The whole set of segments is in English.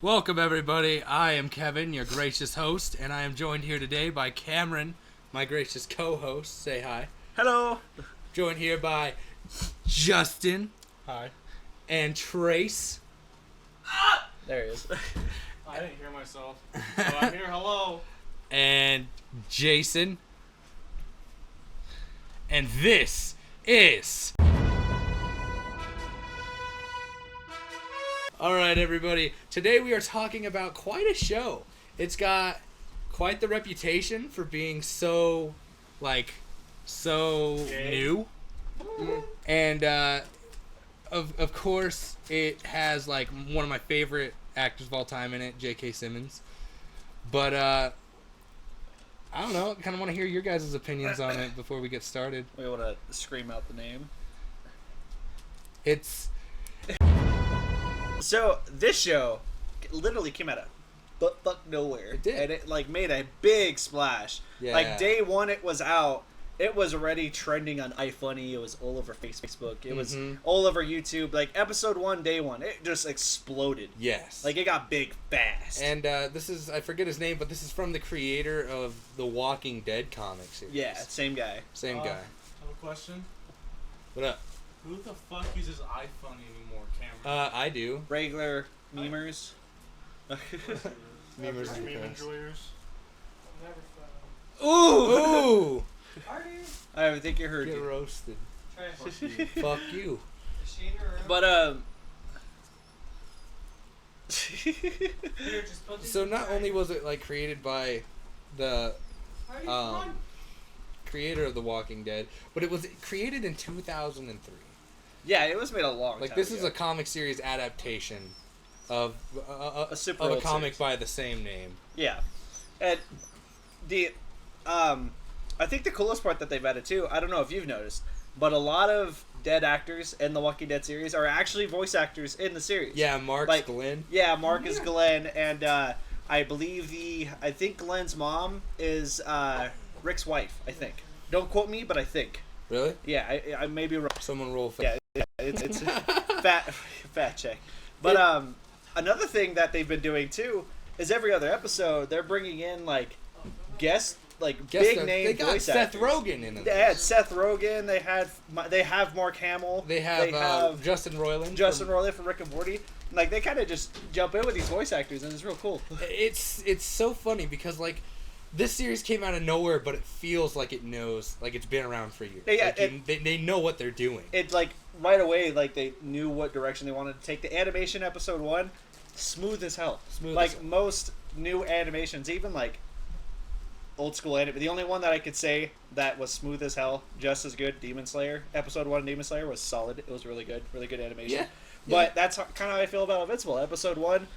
Welcome, everybody. I am Kevin, your gracious host, and I am joined here today by Camrin, my gracious co-host. Say hi. Hello. Joined here by Justin. Hi. And Trace. There he is. I didn't hear myself. So I'm here. Hello. And Jason. And this is... Alright, everybody. Today we are talking about quite a show. It's got quite the reputation for being so new. And, of course, it has, one of my favorite actors of all time in it, J.K. Simmons. But, I don't know. I kind of want to hear your guys' opinions on it before we get started. We want to scream out the name. It's... So, this show literally came out of butt nowhere. It did. And it, made a big splash. Yeah. Day one it was out, it was already trending on iFunny. It was all over Facebook. It was all over YouTube. Episode 1, day 1, it just exploded. Yes. It got big fast. And this is, I forget his name, but this is from the creator of the Walking Dead comic series. Yeah, same guy. Same guy. I have a question. What up? Who the fuck uses iFunny anymore, Camrin? I do. Regular memers. Memers and Meme fans. enjoyers. Ooh! I think you heard Get you. roasted. Fuck you. Fuck you. But, So not only was it created by the creator of The Walking Dead, but it was created in 2003. yeah, it was made a long time This is ago. a comic series adaptation of A super of a old comic series. by the same name. Yeah, and I think the coolest part that they've added too, I don't know if you've noticed, but a lot of dead actors in the Walking Dead series are actually voice actors in the series. Yeah, Mark's Glenn. Yeah, Mark is Glenn, and I think Glenn's mom is Rick's wife. I think. Don't quote me, but I think. Really? Yeah, I may be wrong. Someone roll. Yeah, it's fat check. But another thing that they've been doing too is every other episode they're bringing in guest big name They got voice Seth actors. Rogen in it. They had Seth Rogen. They have Mark Hamill. They have Justin Roiland. Roiland from Rick and Morty. They kind of just jump in with these voice actors, and it's real cool. It's so funny because this series came out of nowhere, but it feels like it knows, it's been around for years. Yeah, they know what they're doing. It's right away, they knew what direction they wanted to take. The animation episode 1, smooth as hell. Most new animations, even old school anime. The only one that I could say that was smooth as hell, just as good, Demon Slayer. Episode 1 Demon Slayer was solid. It was really good animation. Yeah. But that's kind of how I feel about Invincible. Episode 1,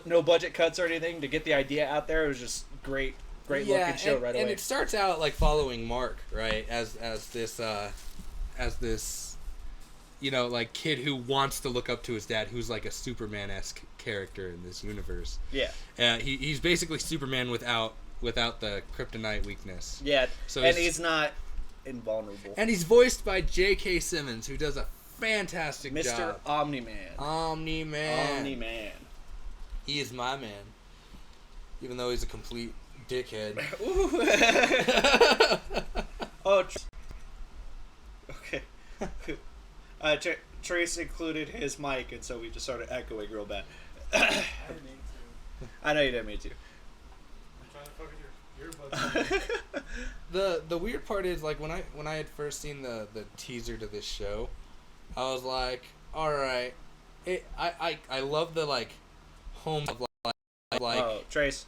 no budget cuts or anything to get the idea out there. It was just great looking show right away. And it starts out following Mark, right, as this kid who wants to look up to his dad, who's a Superman-esque character in this universe. Yeah. He's basically Superman without the kryptonite weakness. Yeah. So he's not invulnerable. And he's voiced by J.K. Simmons, who does a fantastic Mr. job. Omni-Man. Omni-Man. He is my man. Even though he's a complete dickhead. Oh, okay. Trace included his mic, and so we just started echoing real bad. I didn't mean to. I know you didn't mean to. I'm trying to fuck with your earbuds. The weird part is when I had first seen the teaser to this show, I was like, all right, I love the home of Oh, Trace.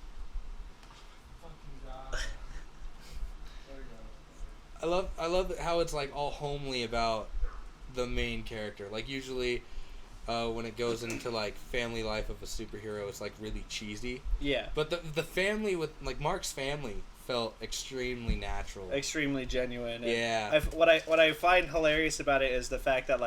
I love how it's all homely about the main character. Usually when it goes into family life of a superhero, it's really cheesy. Yeah. But the family with Mark's family felt extremely natural, Extremely genuine. And yeah. what I find hilarious about it is the fact that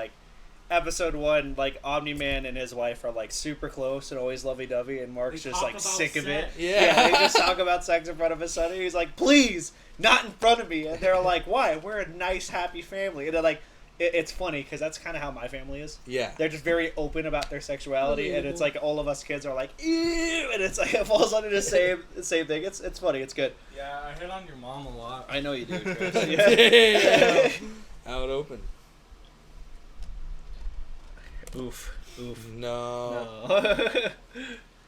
episode 1, Omni-Man and his wife are super close and always lovey-dovey, and Mark's They just talk about sick of it. sex. Yeah. They just talk about sex in front of his son, and he's like, please, not in front of me. And they're like, why? We're a nice, happy family. And they're like, it's funny because that's kind of how my family is. Yeah. They're just very open about their sexuality, and it's Relatable. like all of us kids are like, ew, and it's like it falls under the same thing. It's funny. It's good. Yeah, I hit on your mom a lot. I know you do, Chris. Damn. Out open. Oof. No. No.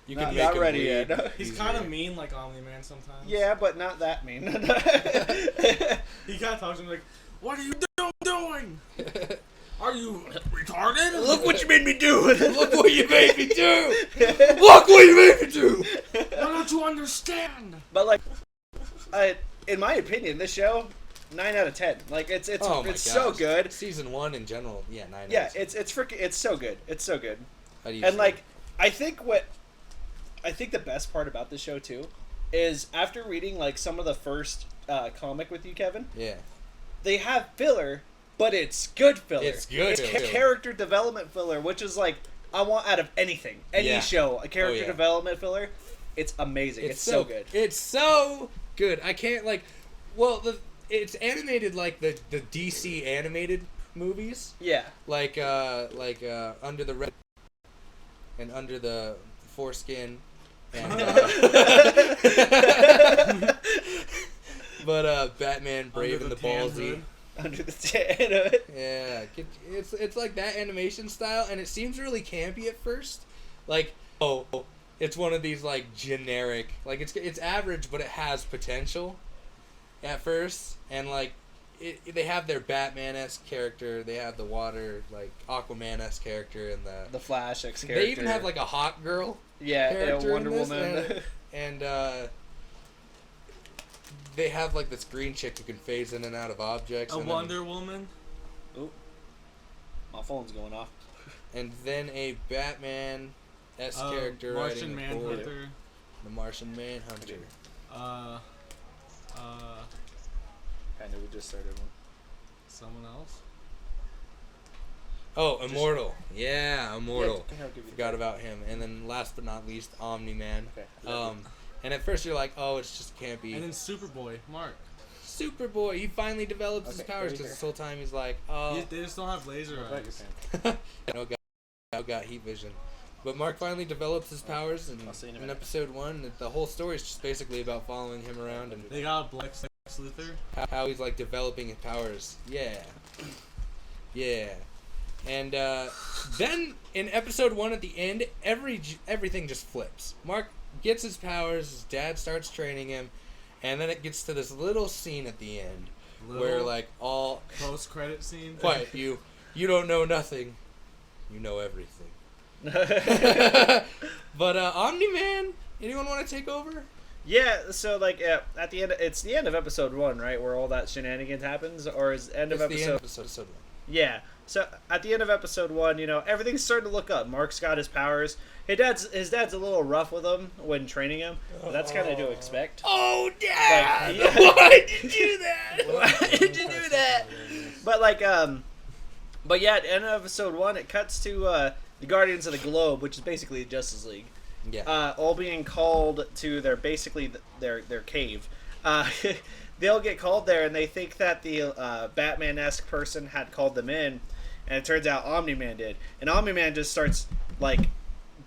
You Not- can make not him ready bleed. yet. No. He's Easier. kind of mean like Omni-Man sometimes. Yeah, but not that mean. He kind of talks to me like, "What are you doing? Are you retarded? Look what you made me do. Look what you made me do. Look what you made me do. Why don't you understand?" But like, in my opinion, this show, 9 out of 10. Like it's Oh my it's so gosh. good. Season 1 in general, yeah, 9. Yeah, it's freaking it's so good. It's so good. How do you And feel? like, I think the best part about the show too is after reading like some of the first comic with you, Kevin, yeah, they have filler, but it's good filler. It's good It's filler. character development filler, which is like I want out of anything, any Yeah. show, a character yeah. development filler. It's amazing. It's so good. It's so good. I can't like, well, it's animated like the DC animated movies, Yeah. like Under the Red and Under the Foreskin, and but Batman Brave and the tan Ballsy. hood. Under the tan of it. Yeah, it's like that animation style, and it seems really campy at first. Like, oh, it's one of these like generic, like it's average, but it has potential at first, and like they have their Batman-esque character, they have the water like Aquaman-esque character, and The Flash X character. they even have like a hot girl yeah, character Wonder in this, Woman. and they have like this green chick who can phase in and out of objects. A and then- Wonder Woman. Oop. My phone's going off. And then a Batman-esque character Martian riding a bull. Manhunter. The Martian Manhunter. Uh, Kind of, we just started one. someone else. Oh, Immortal. Yeah, Immortal. Yeah, I'll give you Forgot about him. And then last but not least, Omni-Man. Okay. And at first you're like, oh, it's just campy. And then Superboy, Mark. Superboy, he finally develops his Okay, powers right because here. this whole time he's like, oh, They just don't have laser Right, eyes. got heat vision. But Mark finally develops his powers, and I'll see you in a in minute. episode 1, the whole story is just basically about following him around and They got a Lex Luthor. how he's like developing his powers. Yeah. And then in episode 1 at the end, everything just flips. Mark gets his powers, his dad starts training him, and then it gets to this little scene at the end where like all Post-credit scene. quiet, you don't know nothing, you know everything. But Omni-Man, anyone want to take over? Yeah, so like at the end, it's the end of episode 1, right, where all that shenanigans happens, or is the end of It's the end episode? of episode 1. Yeah. So at the end of episode 1, everything's starting to look up. Mark's got his powers. His dad's a little rough with him when training him, but that's kind of to expect. Oh, Dad! Like, yeah. Why did you do that? Why did you do that? But but yeah, at the end of episode 1, it cuts to the Guardians of the Globe, which is basically Justice League. Yeah. All being called to their cave. They'll get called there, and they think that the Batman-esque person had called them in, and it turns out Omni-Man did. And Omni-Man just starts like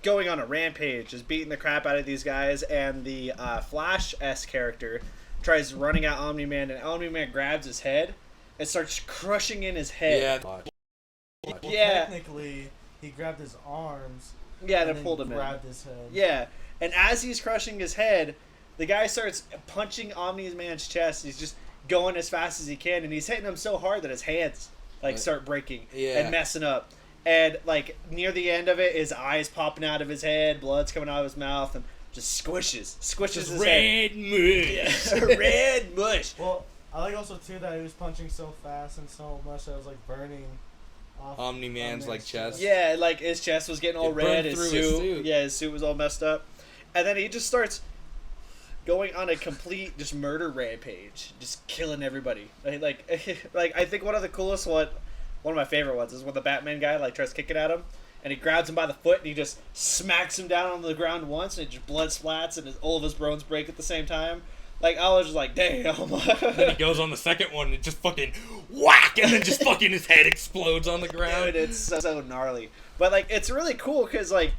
going on a rampage, just beating the crap out of these guys. And the Flash-esque character tries running at Omni-Man, and Omni-Man grabs his head and starts crushing in his head. Yeah. Well, Yeah. technically, he grabbed his arms. Yeah, and and it pulled him in. grabbed his head. Yeah, and as he's crushing his head, the guy starts punching Omni-Man's chest. He's just going as fast as he can, and he's hitting him so hard that his hands start breaking and messing up. And like near the end of it, his eyes popping out of his head, blood's coming out of his mouth, and just squishes his head. Red mush. Yeah, red mush. Well, I like also too that he was punching so fast and so much that it was like burning off Omni-Man's like chest. Yeah, like his chest was getting all It red. burned His through suit, his suit. yeah, his suit was all messed up, and then he just starts going on a complete just murder rampage, just killing everybody. Like I think one of the coolest one of my favorite ones is when the Batman guy like tries kicking at him, and he grabs him by the foot and he just smacks him down on the ground once, and it just blood splats and all of his bones break at the same time. Like, I was just like, damn. Then he goes on the second one and just fucking whack, and then just fucking his head explodes on the ground. Dude, it's so gnarly. But, like, it's really cool because, like,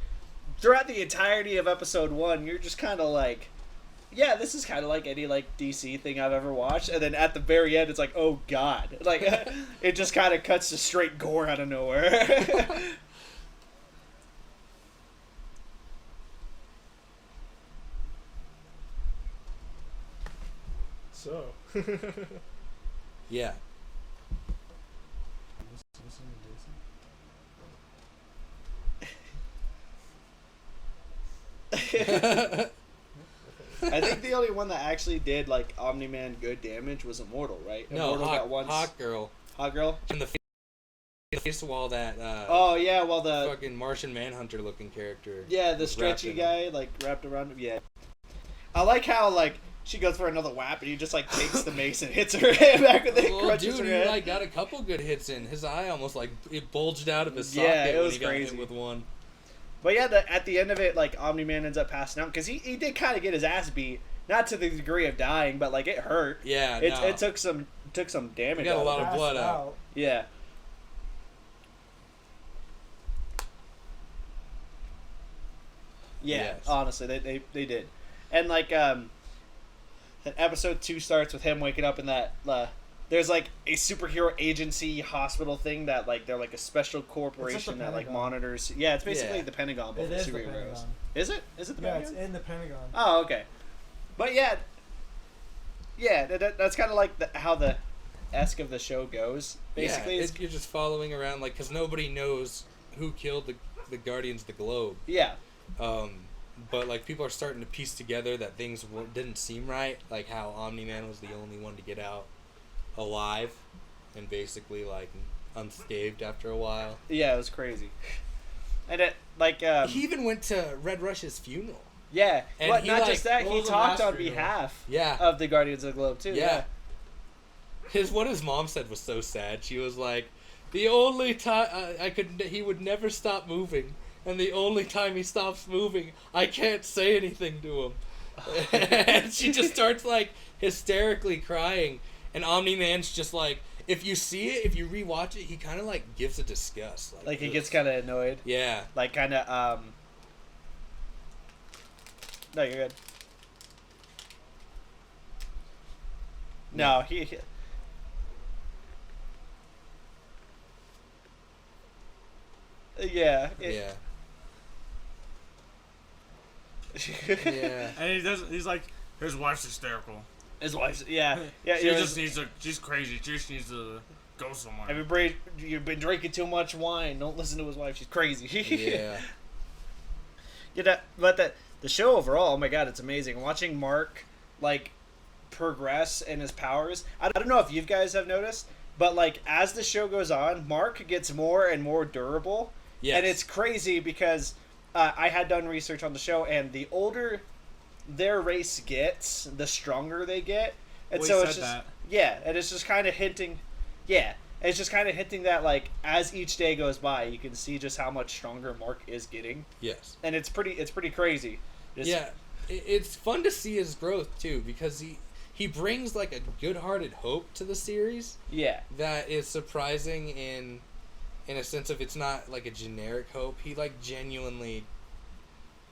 throughout the entirety of episode 1, you're just kind of like, yeah, this is kind of like any, like, DC thing I've ever watched. And then at the very end, it's like, oh, God. Like, it just kind of cuts to straight gore out of nowhere. So. Yeah. I think the only one that actually did, like, Omni-Man good damage was Immortal, right? No, Immortal got once. Hot Girl. Hot Girl? In the face wall that oh, yeah, well, the... fucking Martian Manhunter looking character. Yeah, the stretchy guy, like, wrapped around him. Yeah. I like how, like, she goes for another whap and he just, like, takes the mace and hits her head back with it. Well, dude, he, like, got a couple good hits in. His eye almost, like, it bulged out of his socket it was when he got crazy. hit with one. But yeah, at the end of it, like, Omni-Man ends up passing out because he did kind of get his ass beat, not to the degree of dying, but like it hurt. Yeah, it took some damage. He got a lot of of blood out. Yeah. Yeah, Yes. honestly, they did, and like then episode 2 starts with him waking up in that. There's like a superhero agency hospital thing that like they're like a special corporation that like monitors. Yeah, it's basically the Pentagon, but It for is the superheroes. Pentagon. Is it? Is it the Yeah, Pentagon? it's in the Pentagon. Oh, okay. But yeah, that's kind of like how the esque of the show goes. Basically, yeah, you're just following around, like, because nobody knows who killed the Guardians of the Globe. Yeah. But like people are starting to piece together that things didn't seem right, like how Omni-Man was the only one to get out alive and basically like unscathed after a while. Yeah, it was crazy. And it like he even went to Red Rush's funeral. Yeah, and but he, not like, just that, he talked on behalf of the Guardians of the Globe too. Yeah. What his mom said was so sad. She was like, the only time he would never stop moving, and the only time he stops moving, I can't say anything to him. And she just starts like hysterically crying, and Omni-Man's just like, if you see it, if you rewatch it, he kind of like gives a disgust. Like he gets kind of annoyed. Yeah. Like kind of No, you're good. No, he yeah. Yeah. Yeah. And he's like, his wife's hysterical. His wife's yeah. She's crazy. She just needs to go somewhere. Everybody, you've been drinking too much wine. Don't listen to his wife. She's crazy. Yeah. But the show overall, oh my god, it's amazing. Watching Mark like progress in his powers. I don't know if you guys have noticed, but like as the show goes on, Mark gets more and more durable. Yes. And it's crazy because I had done research on the show, and the older their race gets, the stronger they get. And well, so it's just that. yeah, and it's just kind of hinting. Yeah, it's just kind of hinting that like as each day goes by, you can see just how much stronger Mark is getting. Yes. And it's pretty crazy. Yeah, it's fun to see his growth too, because he brings like a good-hearted hope to the series. Yeah. That is surprising in a sense of it's not like a generic hope. He like genuinely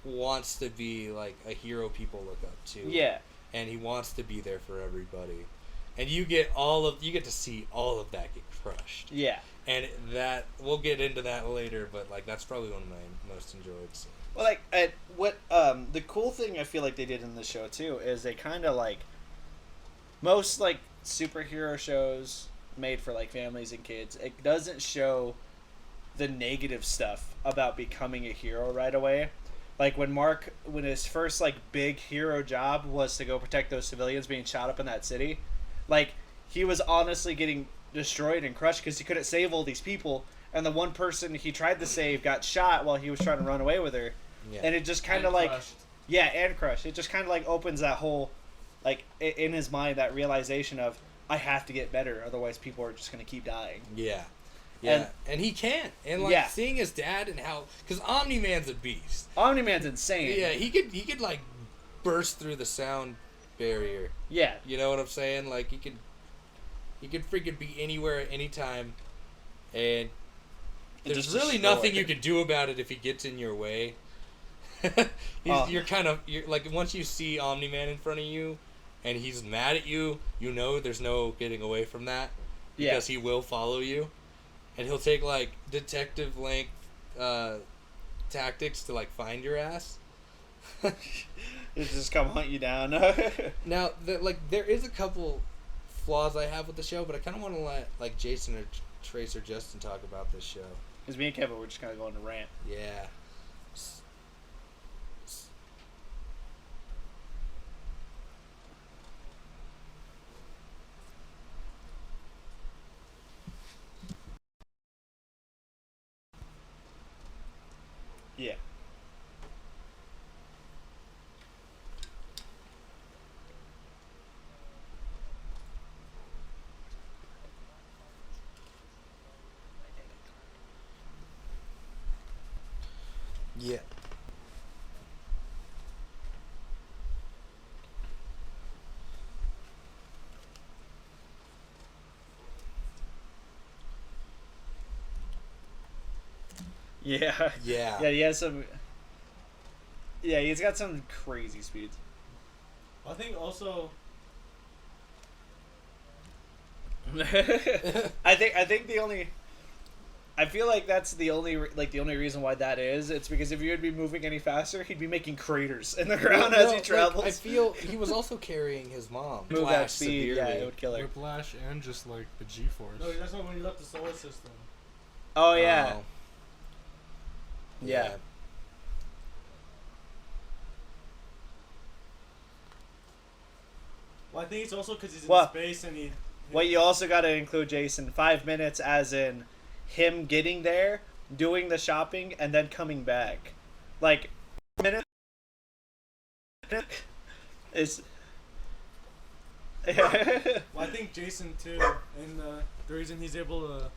wants to be like a hero people look up to. Yeah. And he wants to be there for everybody. And you get to see all of that get crushed. Yeah. And that we'll get into that later, but like that's probably one of my most enjoyed scenes. Well, like the cool thing I feel like they did in the show too is they kind of like most like superhero shows made for like families and kids. It doesn't show the negative stuff about becoming a hero right away. Like when his first like big hero job was to go protect those civilians being shot up in that city, like he was honestly getting destroyed and crushed because he couldn't save all these people, and the one person he tried to save got shot while he was trying to run away with her. Yeah. And it just kind of like crushed. Yeah, and crushed. It just kind of like opens that whole like in his mind that realization of I have to get better, otherwise people are just gonna keep dying. Yeah. Yeah, and he can't. And like seeing his dad and how, because Omni-Man's a beast. Omni-Man's insane. Yeah, he could like burst through the sound barrier. Yeah. You know what I'm saying? Like, he could freaking be anywhere at any time, and there's really nothing you can do about it if he gets in your way. You're like, once you see Omni-Man in front of you, and he's mad at you, you know there's no getting away from that, because he will follow you, and he'll take like detective length tactics to like find your ass. He'll just come hunt you down. Now, there is a couple flaws I have with the show, but I kind of want to let like Jason or Trace or Justin talk about this show. Because me and Kevin were just kind of going to rant. Yeah. Yeah. Yeah. Yeah. Yeah. Yeah, he has some... Yeah, he's got some crazy speeds. I think also... I think the only... I feel like that's the only reason why that is. It's because if he would be moving any faster, he'd be making craters in the ground as he travels. I feel he was also carrying his mom. Move that speed, severely. yeah, it would kill her. Whiplash and just like the G-force. No, that's not when he left the solar system. Oh yeah. Oh. Yeah. Well, I think it's also because he's in Well, space and he... What you also got to include, Jason, 5 minutes as in him getting there, doing the shopping, and then coming back. Like, minute is... Well, I think Jason too, and the reason he's able to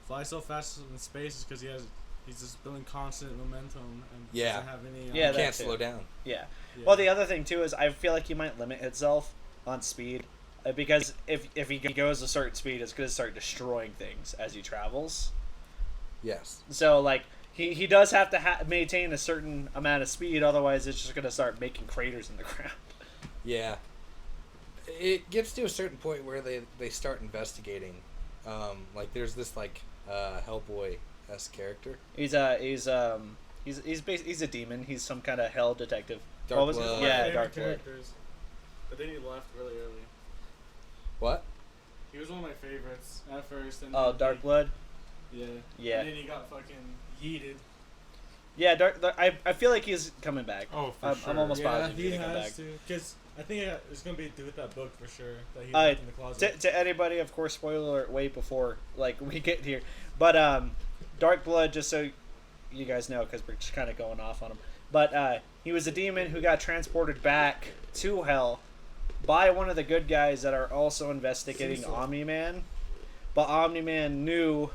fly so fast in space is because he's just building constant momentum and doesn't have any. Yeah, he can't slow down. Yeah. Well, the other thing too is I feel like he might limit himself on speed, because if he goes a certain speed, it's going to start destroying things as he travels. Yes. So like he does have to maintain a certain amount of speed, otherwise it's just going to start making craters in the ground. Yeah. It gets to a certain point where they start investigating. Like there's this like Hellboy-esque character. He's a demon. He's some kind of hell detective. Dark what was Blood. it? Yeah, Favorite Dark Blood. characters. But then he left really early. What? He was one of my favorites at first. And Oh, then Dark Blood. Yeah. Yeah. And then he got fucking yeeted. Yeah, I feel like he's coming back. Oh, for I'm sure. almost positive he he's gonna come back. has to. Because I think it's going to be to do with that book for sure. That he left in the closet. To anybody, of course, spoiler alert way before like we get here. But Dark Blood, just so you guys know, because we're just kind of going off on him. But he was a demon who got transported back to Hell by one of the good guys that are also investigating Cecil. Omni-Man. But Omni-Man knew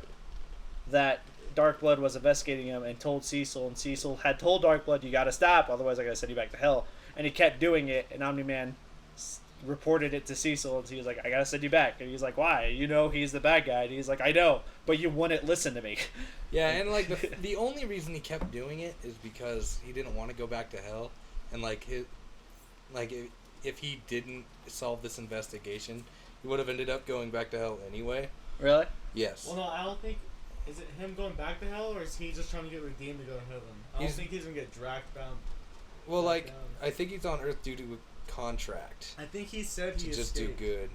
that Dark Blood was investigating him and told Cecil, and Cecil had told Dark Blood, you gotta stop, otherwise I gotta send you back to Hell. And he kept doing it, and Omni-Man reported it to Cecil, and he was like, I gotta send you back. And he's like, why? You know he's the bad guy. And he's like, I know, but you wouldn't listen to me. Yeah, and like the only reason he kept doing it is because he didn't want to go back to Hell, and like if he didn't solve this investigation, he would have ended up going back to Hell anyway. Really? Yes. Well, no, I don't think... Is it him going back to Hell, or is he just trying to get redeemed to go to heaven? I don't think he's going to get dragged down. Well, like, I think he's on Earth due to a contract. I think he said he to just do good.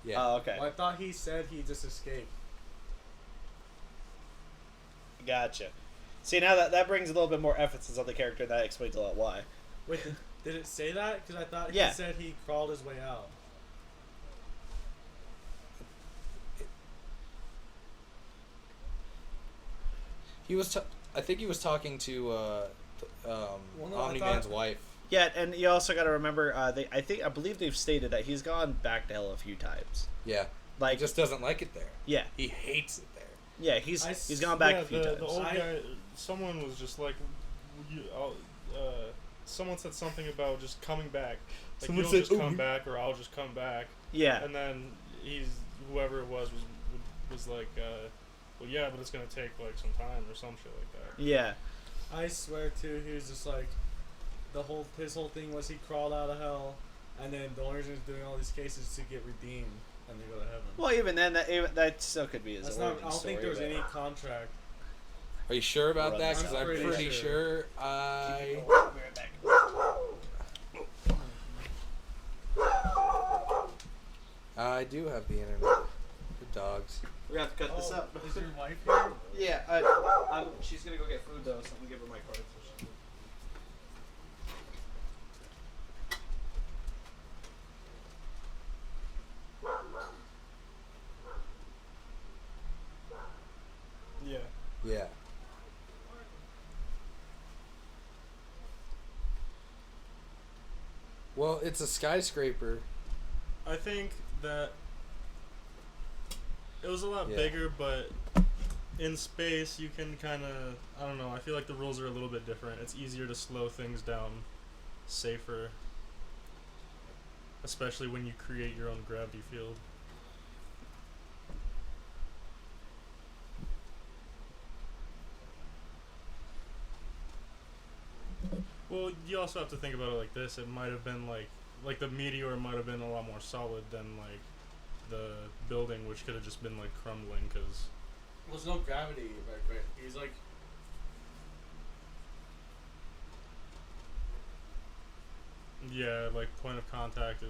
Yeah. Oh, okay. Well, I thought he said he just escaped. Gotcha. See, now that brings a little bit more emphasis on the character, and that explains a lot why. Wait, did it say that? Because I thought he said he crawled his way out. He was. I think he was talking to Omni-Man's wife. Yeah, and you also got to remember, I believe they've stated that he's gone back to Hell a few times. Yeah. Like, he just doesn't like it there. Yeah. He hates it there. Yeah, he's gone back a few times. The old guy, someone was just like, someone said something about just coming back. Like, Someone you'll said, just "Oh, come back, or I'll just come back." Yeah. And then whoever it was like, well, yeah, but it's gonna take like some time or some shit like that. Yeah. I swear too, he was just like, his whole thing was he crawled out of hell, and then the only reason he's doing all these cases is to get redeemed and to go to heaven. Well, even then, that still could be his That's not. origin I don't think story, there's any contract. Are you sure about Run that? this Because out. I'm pretty sure I. I do have the internet. The dogs. We have to cut this up. Is your wife here? Yeah, she's gonna go get food though, so I'm gonna give her my card. Yeah. Yeah. Well, it's a skyscraper. I think that it was a lot Yeah. bigger, but in space you can kind of, I don't know, I feel like the rules are a little bit different. It's easier to slow things down, safer, especially when you create your own gravity field. Well, you also have to think about it like this. It might have been like the meteor might have been a lot more solid than like the building, which could have just been like crumbling because There's no gravity, right? He's like. yeah, like the point of contact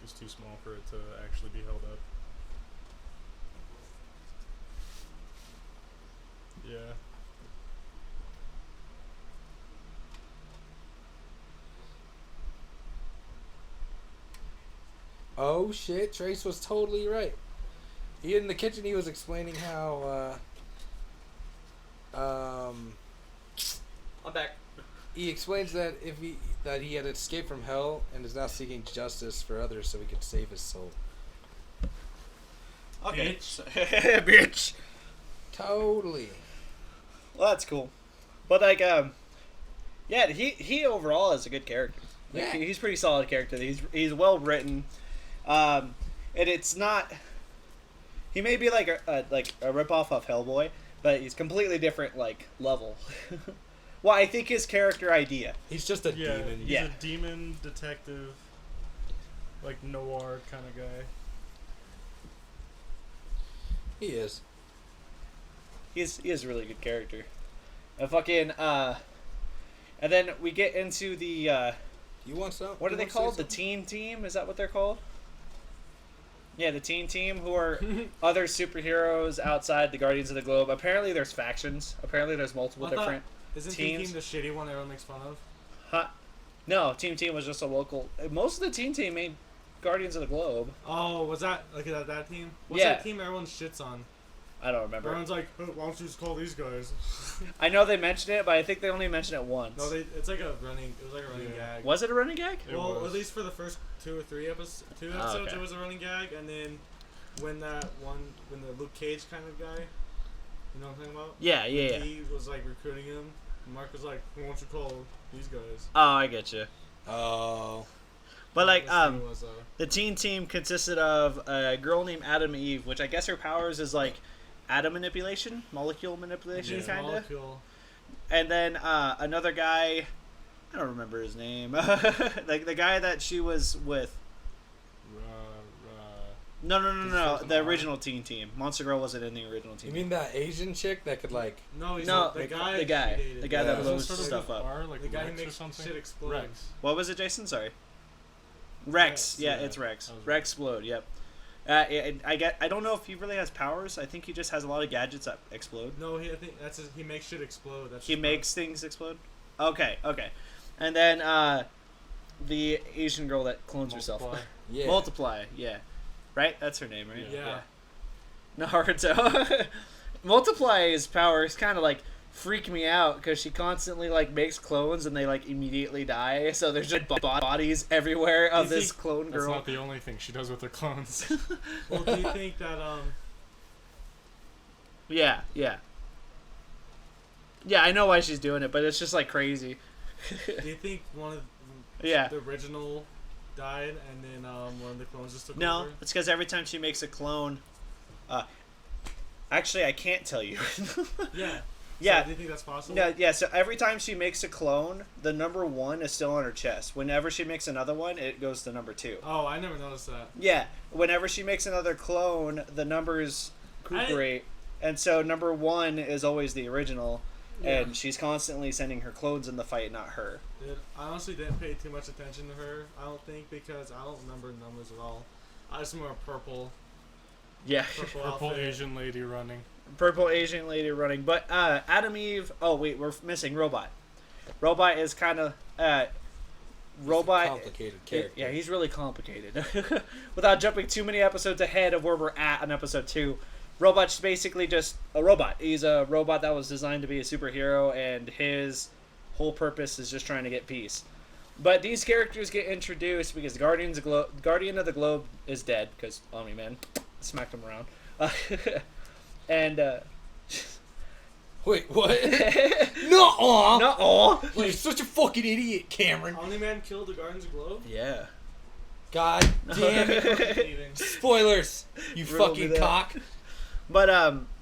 is too small for it to actually be held up. Yeah. Oh shit, Trace was totally right. In the kitchen, he was explaining how, I'm back. he explains that that he had escaped from hell and is now seeking justice for others so he could save his soul. Okay. Bitch. Totally. Well, that's cool. But like, yeah, he overall is a good character. Like, Yeah. he's a pretty solid character. He's well written, and it's not. He may be like a ripoff of Hellboy, but he's completely different like level. Well, I think his character idea. He's just a demon. He's Yeah. a demon detective, like noir kind of guy. He is. He is a really good character. And fucking and then we get into the You want some? what you are they want to say called? The something? Teen Team? Is that what they're called? Yeah, the Teen Team, who are other superheroes outside the Guardians of the Globe. Apparently there's factions. Apparently there's multiple I thought- different Isn't teams. Team the shitty one everyone makes fun of? No, Team Team was just a local. Most of the Teen Team made Guardians of the Globe. Oh, was that like that team? What's Yeah. that team everyone shits on? I don't remember. Everyone's like, oh, why don't you just call these guys? I know they mentioned it, but I think they only mentioned it once. No, it's like a running. It was like a running Yeah. gag. Was it a running gag? It Well, was. at least for the first two episodes, okay. it was a running gag, and then when the Luke Cage kind of guy, you know what I'm talking about? Yeah. He was like recruiting him. Mark was like, why don't you call these guys? Oh, I get you. Oh. But like, This thing was, the Teen Team consisted of a girl named Adam Eve, which I guess her powers is like atom manipulation, molecule manipulation, Yeah. kind of. molecule. And then another guy, I don't remember his name, like the guy that she was with. No. The original Teen Team. Monster Girl wasn't in the original Teen You Team. mean that Asian chick that could like? No, he's No, not the guy. the guy. she dated. The guy that Yeah. blows Sort of stuff up. R, like The guy who Rex or makes something? shit explode. Rex. What was it, Jason? Sorry. Rex. Rex, Yeah, yeah. it's Rex. That was Rex Rex. explode. Yep. I don't know if he really has powers. I think he just has a lot of gadgets that explode. No, I think he makes shit explode. That's He his makes things explode. Okay. And then the Asian girl that clones herself. Multiply. Yeah. Multiply. Yeah. Right. That's her name, right? Yeah. Naruto. Multiply's powers kind of like freak me out because she constantly like makes clones and they like immediately die. So there's just bodies everywhere of Do you this think- clone That's girl. not the only thing she does with her clones. Well, do you think that Yeah, I know why she's doing it, but it's just like crazy. Do you think one of the original died and then one of the clones just took over? No, it's because every time she makes a clone, actually I can't tell you. Yeah. Yeah. So, do you think that's possible? Yeah. So every time she makes a clone, the number 1 is still on her chest. Whenever she makes another one, it goes to number 2. Oh, I never noticed that. Yeah. Whenever she makes another clone, the numbers recuperate, and so number 1 is always the original, and she's constantly sending her clones in the fight, not her. Dude, I honestly didn't pay too much attention to her. I don't think because I don't remember numbers at all. I just remember purple. Yeah. Purple Asian lady running. Purple Asian lady running. But Adam Eve. Oh wait, we're missing Robot. Robot is kind of Robot. Complicated character. Yeah, he's really complicated. Without jumping too many episodes ahead of where we're at on episode 2, Robot's basically just a robot. He's a robot that was designed to be a superhero, and his whole purpose is just trying to get peace. But these characters get introduced because Guardian of the Globe is dead because Omni-Man smacked him around. And wait, what? Nuh-uh. Nuh-uh. You're such a fucking idiot, Camrin. Omni-Man killed the Guardians of the Globe? Yeah. God damn it. Spoilers, you fucking cock. But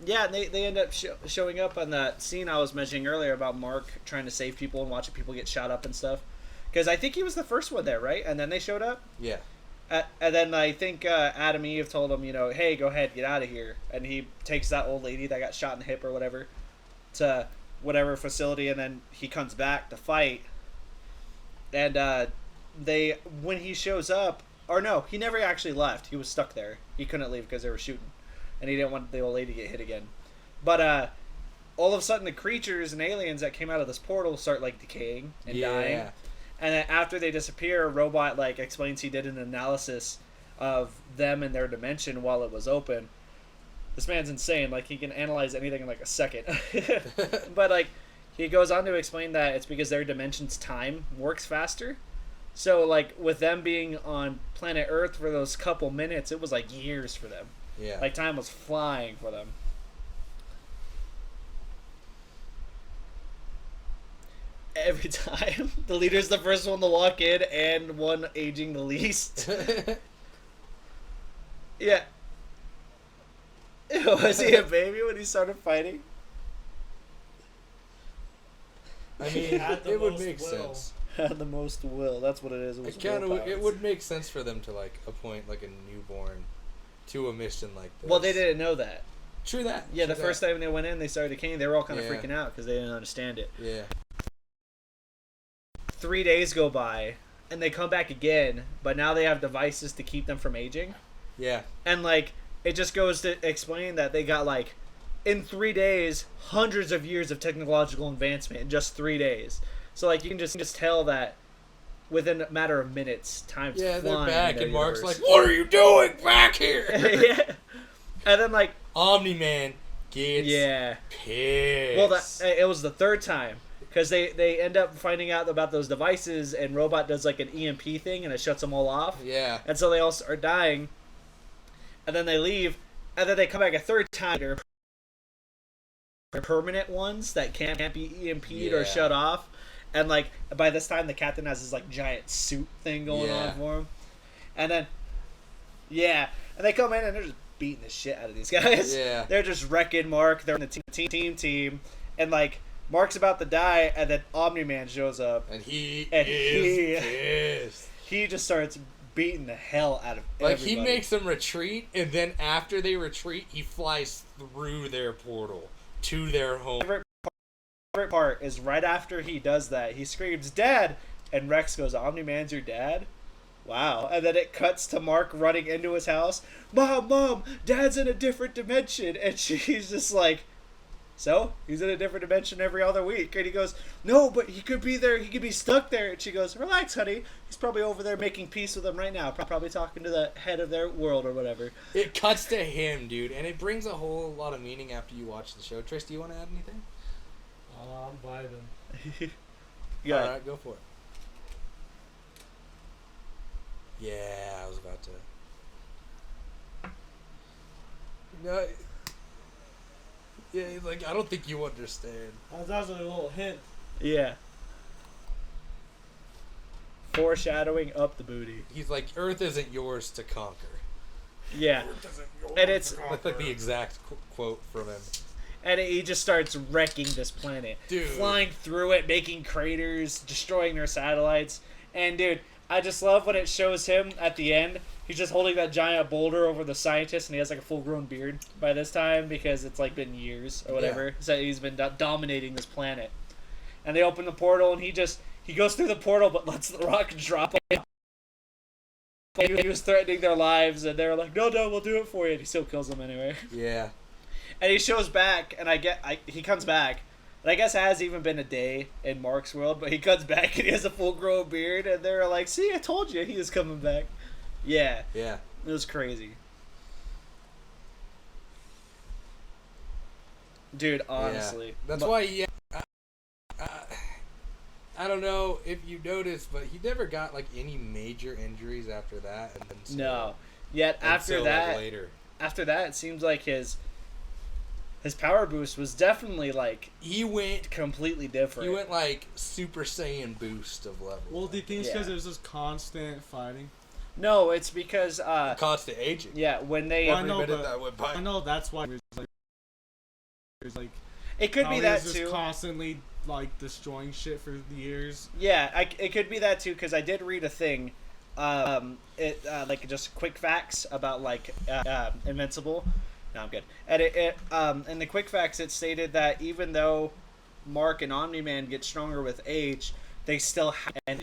yeah, they end up showing up on that scene I was mentioning earlier about Mark trying to save people and watching people get shot up and stuff. Because I think he was the first one there, right? And then they showed up? Yeah. And then I think Adam Eve told him, hey, go ahead, get out of here. And he takes that old lady that got shot in the hip or whatever to whatever facility, and then he comes back to fight. And when he shows up, or no, he never actually left. He was stuck there. He couldn't leave because they were shooting. And he didn't want the old lady to get hit again. But all of a sudden, the creatures and aliens that came out of this portal start like decaying and dying. And then after they disappear, Robot like explains he did an analysis of them and their dimension while it was open. This man's insane. Like, he can analyze anything in like a second. But like, he goes on to explain that it's because their dimension's time works faster. So like, with them being on planet Earth for those couple minutes, it was like years for them. Yeah. Like, time was flying for them. Every time. The leader's the first one to walk in and one aging the least. Yeah. Was he a baby when he started fighting? I mean, it would make sense. Had the most will. That's what it is. It would make sense for them to like appoint like a newborn to a mission like this. Well, they didn't know that. True that. Yeah, the first time they went in, they started decaying. They were all kind of freaking out because they didn't understand it. Yeah. 3 days go by, and they come back again, but now they have devices to keep them from aging. Yeah. And, like, it just goes to explain that they got, like, in 3 days, hundreds of years of technological advancement in just 3 days. So, like, you can just tell that within a matter of minutes, time's flying. Yeah, they're back, and Mark's universe. like, what are you doing back here? Yeah. And then, like... Omni-Man gets pissed. Well, it was the third time. Because they end up finding out about those devices, and Robot does like an EMP thing, and it shuts them all off. Yeah. And so they all are dying, and then they leave, and then they come back a third time. They're permanent ones that can't be EMP'd or shut off. And like by this time, the captain has this like giant suit thing going on for him. And then, and they come in and they're just beating the shit out of these guys. Yeah. They're just wrecking Mark. They're in the team, and like. Mark's about to die, and then Omni-Man shows up. And he is pissed. He just starts beating the hell out of everybody. He makes them retreat, and then after they retreat, he flies through their portal to their home. My favorite part is right after he does that, he screams, "Dad!" And Rex goes, "Omni-Man's your dad?" Wow. And then it cuts to Mark running into his house. Mom, Dad's in a different dimension. And she's just like... So, he's in a different dimension every other week. And he goes, no, but he could be there. He could be stuck there. And she goes, relax, honey. He's probably over there making peace with them right now. Probably talking to the head of their world or whatever. It cuts to him, dude. And it brings a whole lot of meaning after you watch the show. Trish, do you want to add anything? I'm vibing. Yeah. Alright, go for it. Yeah, I was about to... No... Yeah, he's like, I don't think you understand. That was a little hint. Yeah. foreshadowing up the booty. He's like, Earth isn't yours to conquer. Yeah. And it's That's like the exact quote from him. And he just starts wrecking this planet. Dude. Flying through it, making craters, destroying their satellites. And, dude, I just love when it shows him at the end. He's just holding that giant boulder over the scientist, and he has, like, a full-grown beard by this time because it's, like, been years or whatever. Yeah. So he's been dominating this planet. And they open the portal, and he goes through the portal but lets the rock drop on him. He was threatening their lives, and they were like, no, we'll do it for you. And he still kills them anyway. Yeah. And he shows back, and he comes back. And I guess it has even been a day in Mark's world, but he comes back and he has a full-grown beard, and they're like, see, I told you he was coming back. Yeah. Yeah. It was crazy. Dude, honestly. Yeah. That's why, I don't know if you noticed, but he never got, like, any major injuries after that. And then No. Yet after that, like, later. After that, it seems like his power boost was definitely, like, He went completely different. He went like Super Saiyan boost of level. Well, do you think it's because there's this constant fighting? No, it's because constant aging. yeah, when they Well, I know, minute but that went by. I know that's why there's like it could how be he that was too. just constantly like destroying shit for years. Yeah, it could be that too because I did read a thing, like just quick facts about like Invincible. No, I'm good. And in the quick facts, it stated that even though Mark and Omni-Man get stronger with age, they still have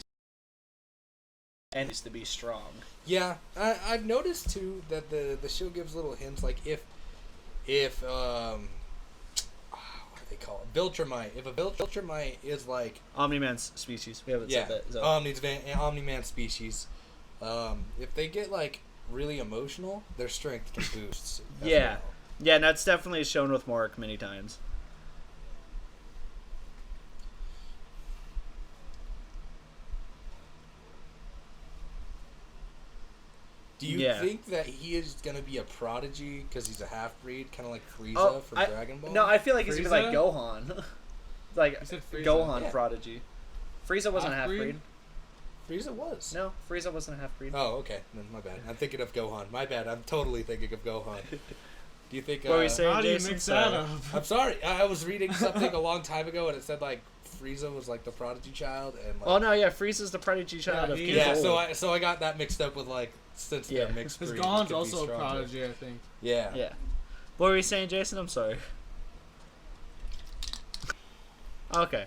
to be strong. Yeah, I've noticed too that the show gives little hints like if what do they call it? Viltrumite. If a Viltrumite is like Omni-Man's species. We haven't said that. So. Omni-Man species. If they get like really emotional, their strength can boost. Yeah. Well. Yeah, and that's definitely shown with Mark many times. Do you think that he is going to be a prodigy because he's a half-breed, kind of like Frieza from Dragon Ball? No, I feel like he's going to be like Frieza? Gohan. Like Gohan prodigy. Frieza wasn't a half-breed. Frieza was. No, Frieza wasn't a half-breed. Oh, okay. No, my bad. I'm thinking of Gohan. My bad. I'm totally thinking of Gohan. Do you think... What were you saying, How do you Jason? mix that up? I'm sorry. I was reading something a long time ago, and it said, like, Frieza was, like, the prodigy child. And like, oh, no, yeah, Frieza's the prodigy child of King Yeah, Gold. so I got that mixed up with, like, since they're mixed breeds. Because Gohan's also a prodigy, I think. Yeah. Yeah. What were you saying, Jason? I'm sorry. Okay.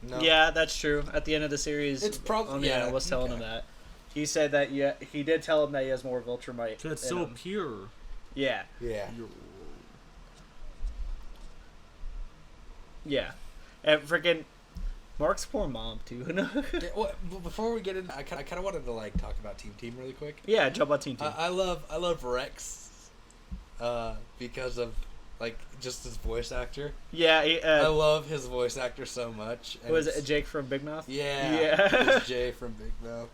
No. Yeah, that's true. At the end of the series, It's probably I was telling him that. He said that he did tell him that he has more Viltrumite. It's in so him. pure. Yeah. Yeah. Yeah. And freaking Mark's poor mom too. Yeah, well, before we get into, I kind of wanted to like talk about Team really quick. Yeah, jump on Team. I love Rex, because of like just his voice actor. Yeah, I love his voice actor so much. And was it Jake from Big Mouth? Yeah, it's Jay from Big Mouth.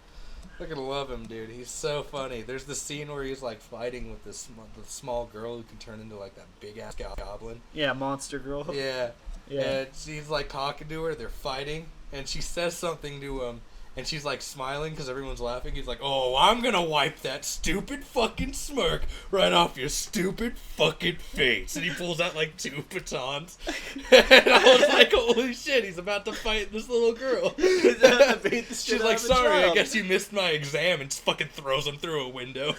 Fucking love him, dude. He's so funny. There's the scene where he's like fighting with this the small girl who can turn into like that big ass goblin. Yeah, Monster Girl. Yeah. Yeah. And she's like talking to her. They're fighting, and she says something to him, and she's like smiling because everyone's laughing. He's like, "Oh, I'm gonna wipe that stupid fucking smirk right off your stupid fucking face." And he pulls out like 2 batons, and I was like, "Holy shit, he's about to fight this little girl." She's like, "Sorry, I guess you missed my exam," and fucking throws him through a window.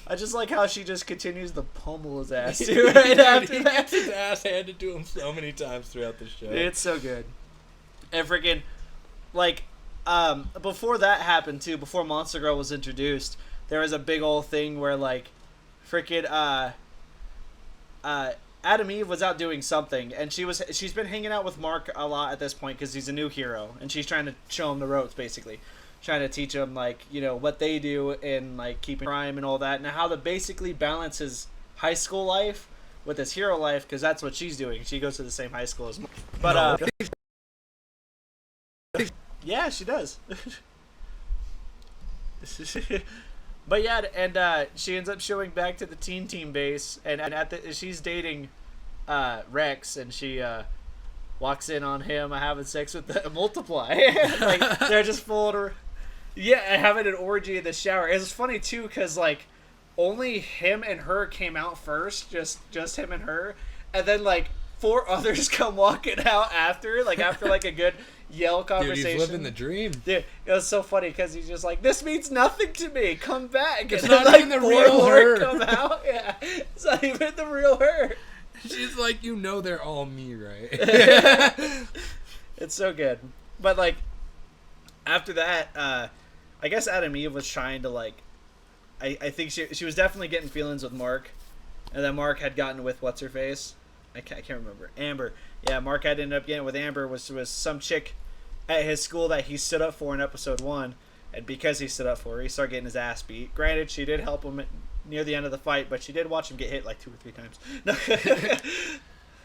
I just like how she just continues to pummel his ass too right after He that. gets his ass handed to him so many times throughout the show. It's so good. And freaking, like, before that happened too, before Monster Girl was introduced, there was a big old thing where like, freaking, Adam Eve was out doing something, and she's been hanging out with Mark a lot at this point because he's a new hero, and she's trying to show him the ropes basically. Trying to teach him, like, you know, what they do in, like, keeping crime and all that, and how to basically balance his high school life with his hero life, because that's what she's doing. She goes to the same high school as Mark. But, yeah, she does. But yeah, and she ends up showing back to the teen team base, and she's dating Rex, and she walks in on him having sex with the Multiply. Like they're just full having an orgy in the shower. It's funny too because like only him and her came out first, just him and her, and then like 4 others come walking out after like a good yell conversation. Dude, he's living the dream. Dude, it was so funny because he's just like, "This means nothing to me. Come back." It's and not then, even the 4 real more her. come out. Yeah, it's not even the real her. She's like, they're all me, right? It's so good. But like after that, I guess Adam Eve was trying to like, I think she was definitely getting feelings with Mark, and then Mark had gotten with what's her face. I can't remember. Amber. Yeah, Mark had ended up getting with Amber, was some chick at his school that he stood up for in episode 1, and because he stood up for her, he started getting his ass beat. Granted, she did help him near the end of the fight, but she did watch him get hit like 2 or 3 times. No.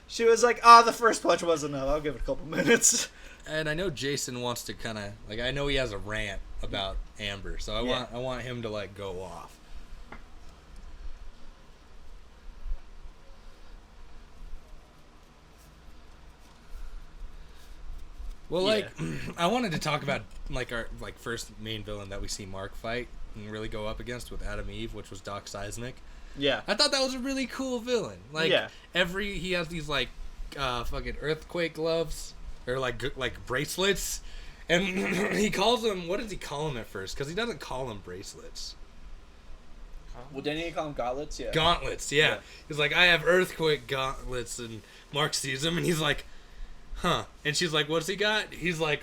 She was like, the first punch wasn't enough. I'll give it a couple minutes. And I know Jaison wants to kind of like, I know he has a rant about Amber, so I want him to like go off. Well, like, I wanted to talk about like our like first main villain that we see Mark fight and really go up against with Adam Eve, which was Doc Seismic. Yeah, I thought that was a really cool villain. Like, he has these like fucking earthquake gloves or like bracelets, and he calls them. What does he call them at first? Because he doesn't call them bracelets. Well, didn't he call them gauntlets? Yeah. Gauntlets, yeah. He's like, I have earthquake gauntlets, and Mark sees them, and he's like, huh. And she's like, what's he got? He's like,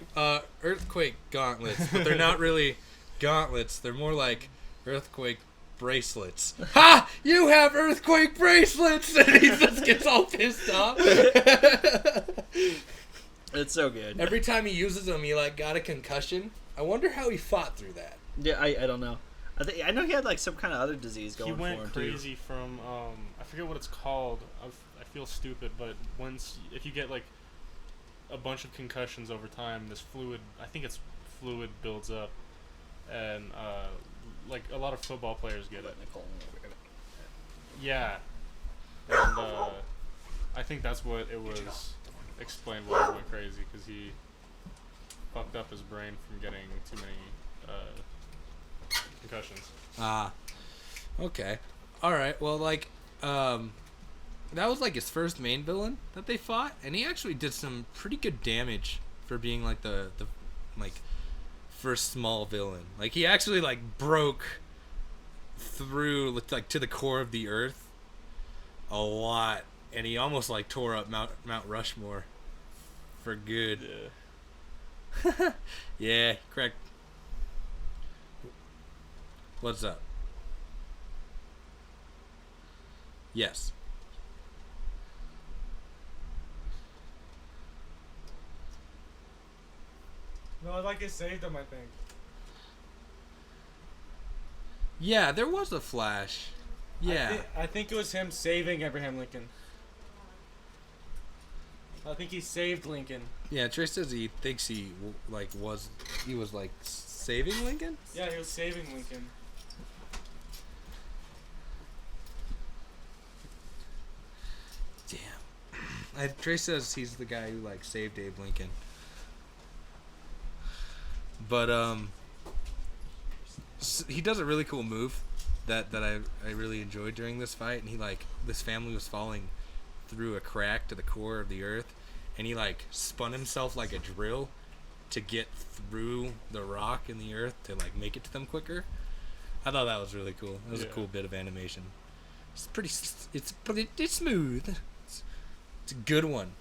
earthquake gauntlets, but they're not really gauntlets. They're more like earthquake bracelets. Ha! You have earthquake bracelets! And he just gets all pissed off. It's so good. Every time he uses them, he like got a concussion. I wonder how he fought through that. Yeah, I don't know. I know he had like some kind of other disease going for him. He went crazy from I forget what it's called. I feel stupid, but if you get like a bunch of concussions over time, this fluid, I think it's fluid, builds up, and like a lot of football players get it. Yeah, and I think that's what it was explained why he went crazy, because he fucked up his brain from getting too many concussions. Okay, all right. Well, like, that was like his first main villain that they fought, and he actually did some pretty good damage for being like the like first small villain. Like, he actually like broke through like to the core of the earth a lot, and he almost like tore up Mount Rushmore for good. Yeah. Yeah, correct. What's up? Yes. No, like it saved him, I think. Yeah, there was a flash. Yeah. I think it was him saving Abraham Lincoln. I think he saved Lincoln. Yeah, Trey says he thinks he was saving Lincoln? Yeah, he was saving Lincoln. Damn. Trey says he's the guy who like saved Abe Lincoln. But he does a really cool move that I really enjoyed during this fight, and he like, this family was falling through a crack to the core of the earth, and he like spun himself like a drill to get through the rock in the earth to like make it to them quicker. I thought that was really cool. It was a cool bit of animation. It's pretty smooth. It's a good one.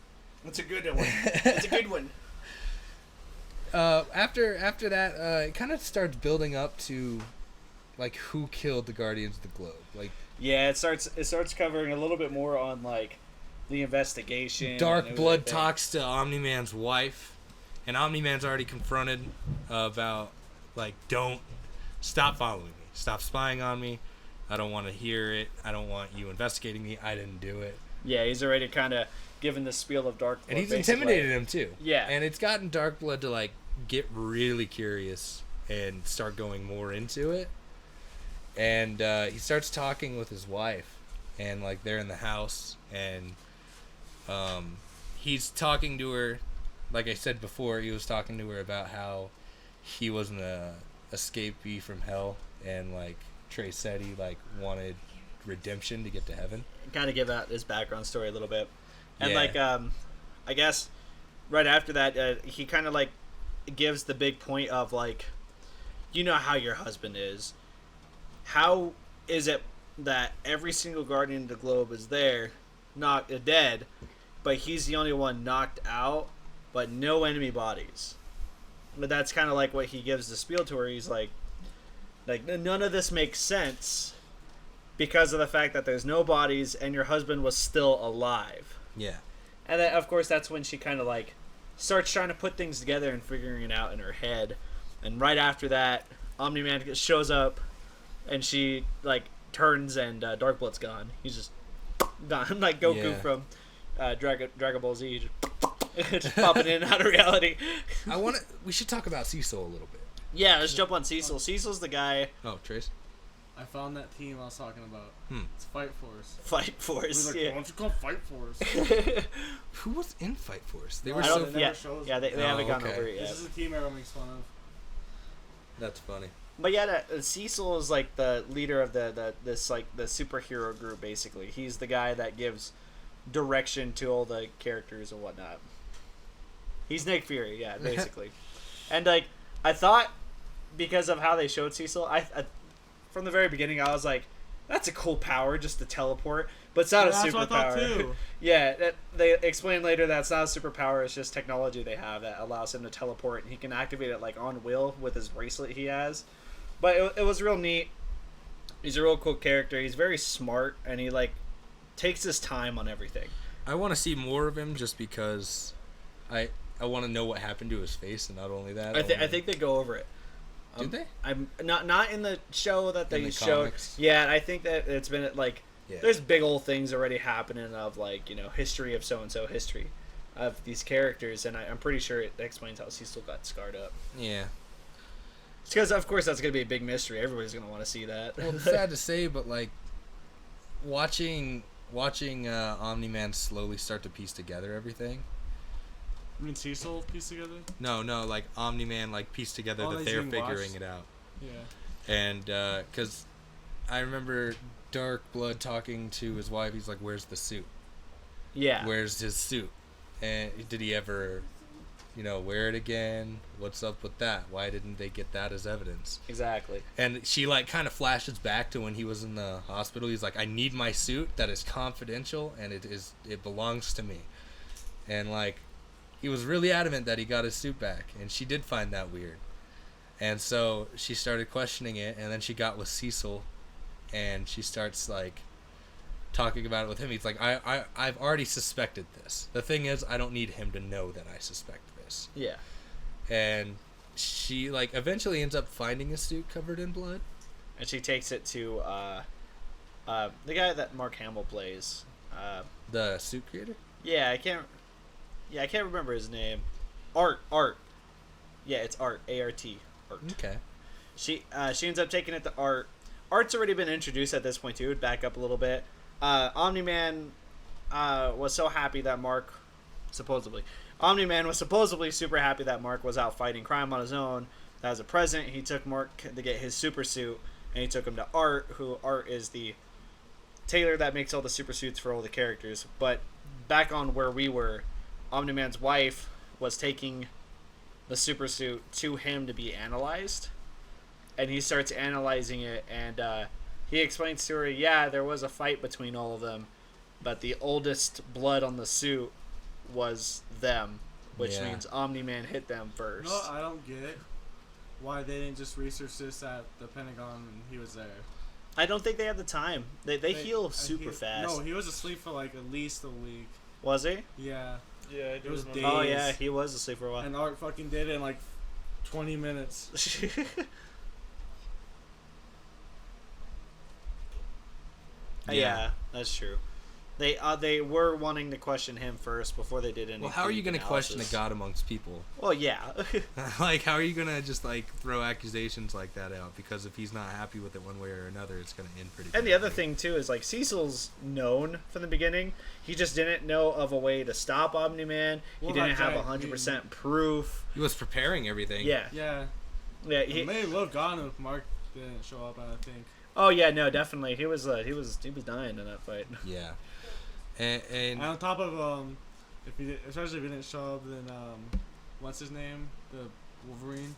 It's a good one. It's a good one. After that, it kind of starts building up to like who killed the Guardians of the Globe. Like, yeah, it starts covering a little bit more on like the investigation. Dark Blood talks to Omni-Man's wife, and Omni-Man's already confronted about like, don't stop following me, stop spying on me. I don't want to hear it. I don't want you investigating me. I didn't do it. Yeah, he's already kind of given the spiel of Dark Blood. And he's intimidated him too. Yeah. And it's gotten Dark Blood to like get really curious and start going more into it. And he starts talking with his wife, and like they're in the house, and he's talking to her. Like I said before, he was talking to her about how he wasn't a escapee from hell, and like Trey said he like wanted redemption to get to heaven. Kind of give out his background story a little bit, and Yeah. like I guess right after that he kind of like gives the big point of like, you know how your husband is. How is it that every single Guardian of the Globe is there, not dead, but he's the only one knocked out, but no enemy bodies? But that's kind of like what he gives the spiel to her. He's like none of this makes sense because of the fact that there's no bodies and your husband was still alive. Yeah. And then, of course, that's when she kind of like starts trying to put things together and figuring it out in her head. And right after that, Omni-Man shows up, and she like turns, and Darkblood's gone. He's just gone, like Goku from Dragon Ball Z, just popping in and out of reality. We should talk about Cecil a little bit. Yeah, let's jump on Cecil. Cecil's the guy. Oh, Trace. I found that team I was talking about. It's Fight Force. Fight Force. He's like, Yeah. why don't you call Fight Force? Who was in Fight Force? They No, were I so. don't- never shows they Oh, haven't gone okay. over it This yet. is a team everyone makes fun of. That's funny. But yeah, Cecil is like the leader of the superhero group. Basically, he's the guy that gives direction to all the characters and whatnot. He's Nick Fury, yeah, basically. And like, I thought because of how they showed Cecil, I from the very beginning I was like, that's a cool power just to teleport, but it's not a That's what I thought superpower. too. Yeah, they explain later that it's not a superpower. It's just technology they have that allows him to teleport, and he can activate it like on will with his bracelet he has. But it was real neat. He's a real cool character. He's very smart, and he like takes his time on everything. I want to see more of him just because I want to know what happened to his face, and not only that. I think they go over it. Did they? I'm not in the show that they In the showed. comics? Yeah, I think that it's been like Yeah. there's big old things already happening of like, you know, history of so and so history of these characters, and I'm pretty sure it explains how Cecil got scarred up. Yeah. It's because of course that's gonna be a big mystery. Everybody's gonna want to see that. Well, it's sad to say, but like watching Omni-Man slowly start to piece together everything. I mean, Cecil pieced together? No, like Omni-Man like piece together Oh, that that they're he's being figuring watched? it out. Yeah. And because I remember Dark Blood talking to his wife, he's like, "Where's the suit? Yeah. Where's his suit? And did he ever, wear it again? What's up with that? Why didn't they get that as evidence?" Exactly. And she like kind of flashes back to when he was in the hospital. He's like, "I need my suit that is confidential, and it belongs to me." And like, he was really adamant that he got his suit back, and she did find that weird. And so she started questioning it, and then she got with Cecil, and she starts like talking about it with him. He's like, I've already suspected this. The thing is, I don't need him to know that I suspect this. Yeah. And she like eventually ends up finding a suit covered in blood. And she takes it to the guy that Mark Hamill plays. The suit creator? I can't remember his name. Art. Yeah, it's Art. A-R-T. Art. Okay. She ends up taking it to Art. Art's already been introduced at this point too. Back up a little bit. Omni-Man was so happy that Mark Omni-Man was supposedly super happy that Mark was out fighting crime on his own. That as a present, he took Mark to get his super suit, and he took him to Art, who Art is the tailor that makes all the super suits for all the characters. But back on where we were, Omni-Man's wife was taking the super suit to him to be analyzed, and he starts analyzing it, and he explains to her, yeah, there was a fight between all of them, but the oldest blood on the suit was them, which means Omni-Man hit them first. No, I don't get why they didn't just research this at the Pentagon when he was there. I don't think they have the time. They heal super fast. No, he was asleep for like at least a week. Was he? Yeah. Yeah, It was days. Oh yeah, he was asleep for a while. And Art fucking did it in like 20 minutes. Yeah, that's true. They were wanting to question him first before they did any. Well, how are you going to question a god amongst people? Well, yeah. Like, how are you going to just, like, throw accusations like that out? Because if he's not happy with it one way or another, it's going to end pretty And the other thing, too, is, like, Cecil's known from the beginning. He just didn't know of a way to stop Omni-Man. He didn't have 100% proof. He was preparing everything. Yeah. Yeah. Yeah. He may have gone if Mark didn't show up, I think. Oh, yeah, no, definitely. He was dying in that fight. Yeah. And on top of especially if he didn't show up, then what's his name? The Wolverine.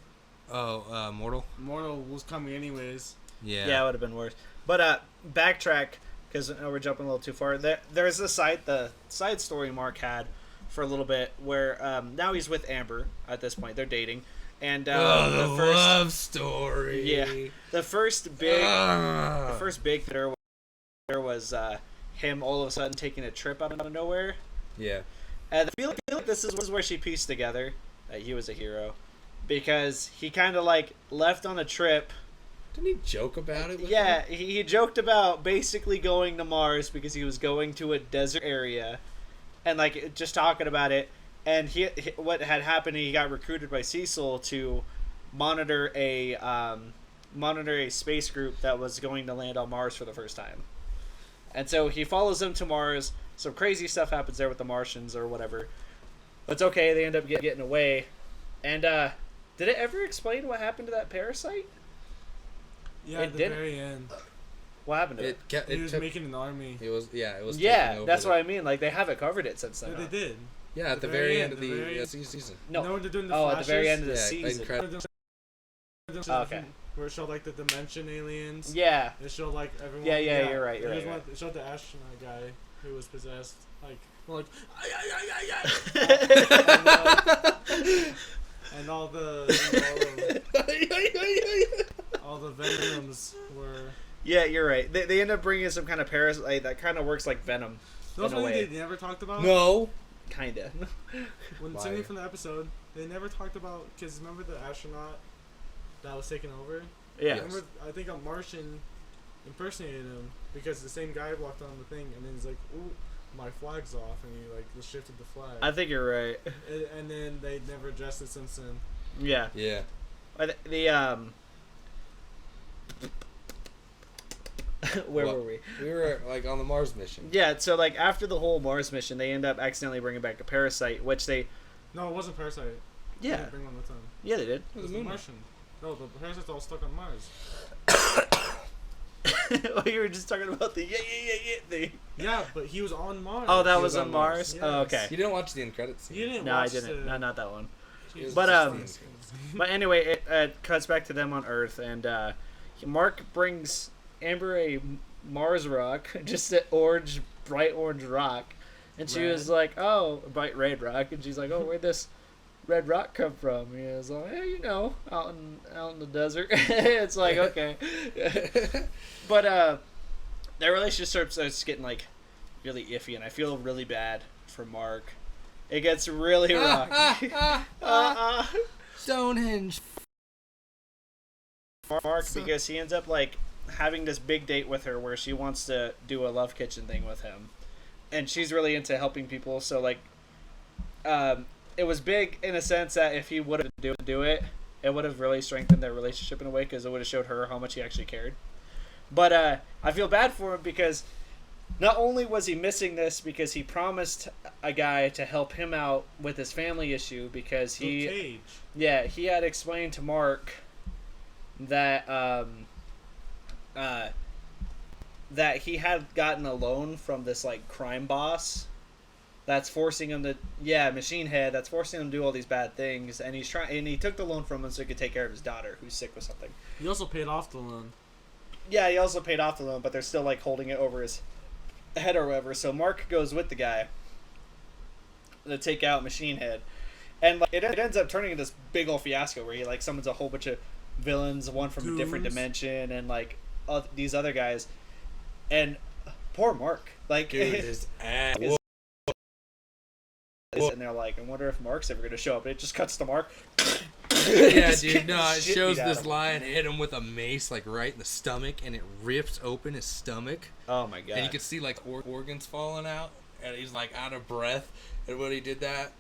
Oh, Mortal. Mortal was coming anyways. Yeah. Yeah, it would have been worse. But backtrack because we're jumping a little too far. There's the side story Mark had for a little bit where now he's with Amber at this point. They're dating, and the first love story. Yeah, the first big there was him all of a sudden taking a trip out of nowhere. Yeah. And I feel like this is where she pieced together that he was a hero. Because he kind of, like, left on a trip. Didn't he joke about it? Yeah, he joked about basically going to Mars because he was going to a desert area. And, like, just talking about it. And what had happened, he got recruited by Cecil to monitor a space group that was going to land on Mars for the first time. And so he follows them to Mars. Some crazy stuff happens there with the Martians or whatever. But it's okay. They end up getting away. And did it ever explain what happened to that parasite? Yeah, at the very end. What happened to it? He was making an army. It was. Yeah, that's what I mean. Like, they haven't covered it since then. Yeah, they did. Yeah, at the very end of the season. No, they're doing the at the very end of the season. Okay. Where it showed like the dimension aliens. Yeah. It showed like everyone. Yeah, you're right. It showed the astronaut guy who was possessed. Like, and all the venoms were. Yeah, you're right. They end up bringing some kind of parasite that kind of works like venom. Those things they never talked about. No. Kinda. When singing from the episode, they never talked about because remember the astronaut that was taken over. Yeah. Remember, I think a Martian impersonated him because the same guy walked on the thing and then he's like, "Ooh, my flag's off," and he like just shifted the flag. I think you're right. And then they never addressed it since then. Yeah. Yeah. Where were we? We were like on the Mars mission. Yeah, so like after the whole Mars mission, they end up accidentally bringing back a parasite, which they. No, it wasn't parasite. Yeah. They didn't bring one with them. Yeah, they did. It was the Martian. No, the parasite's all stuck on Mars. Oh, you were just talking about the yeah thing. Yeah, but he was on Mars. Oh, that was on Mars? Yes. Oh, okay. You didn't watch the end credits scene. You didn't No, watch I didn't. No, not that one. But But anyway, it cuts back to them on Earth, and Mark brings Amber a Mars rock, just an bright orange rock, and she was like, "Oh, bright red rock," and she's like, "Oh, where'd this red rock come from?" And he was like, "Hey, out in the desert." It's like, okay. But their relationship starts getting like really iffy, and I feel really bad for Mark. It gets really rocky. Stonehenge. Mark, because he ends up like having this big date with her where she wants to do a love kitchen thing with him, and she's really into helping people. So like, it was big in a sense that if he would have do it, it would have really strengthened their relationship in a way because it would have showed her how much he actually cared. But I feel bad for him because not only was he missing this because he promised a guy to help him out with his family issue because he had explained to Mark that that he had gotten a loan from this like crime boss that's forcing him to Machine Head that's forcing him to do all these bad things, and he took the loan from him so he could take care of his daughter who's sick with something. He also paid off the loan. Yeah, he also paid off the loan, but they're still like holding it over his head or whatever. So Mark goes with the guy to take out Machine Head, and like, it ends up turning into this big old fiasco where he like summons a whole bunch of villains, one from a different dimension, and like these other guys, and poor Mark, like dude, his ass. And they're like, I wonder if Mark's ever going to show up. And it just cuts to Mark. Yeah, Just dude. getting No, the it shit shows beat out this of him. lion hit him with a mace, like right in the stomach, and it rips open his stomach. Oh my god. And you could see like organs falling out, and he's like out of breath. And when he did that,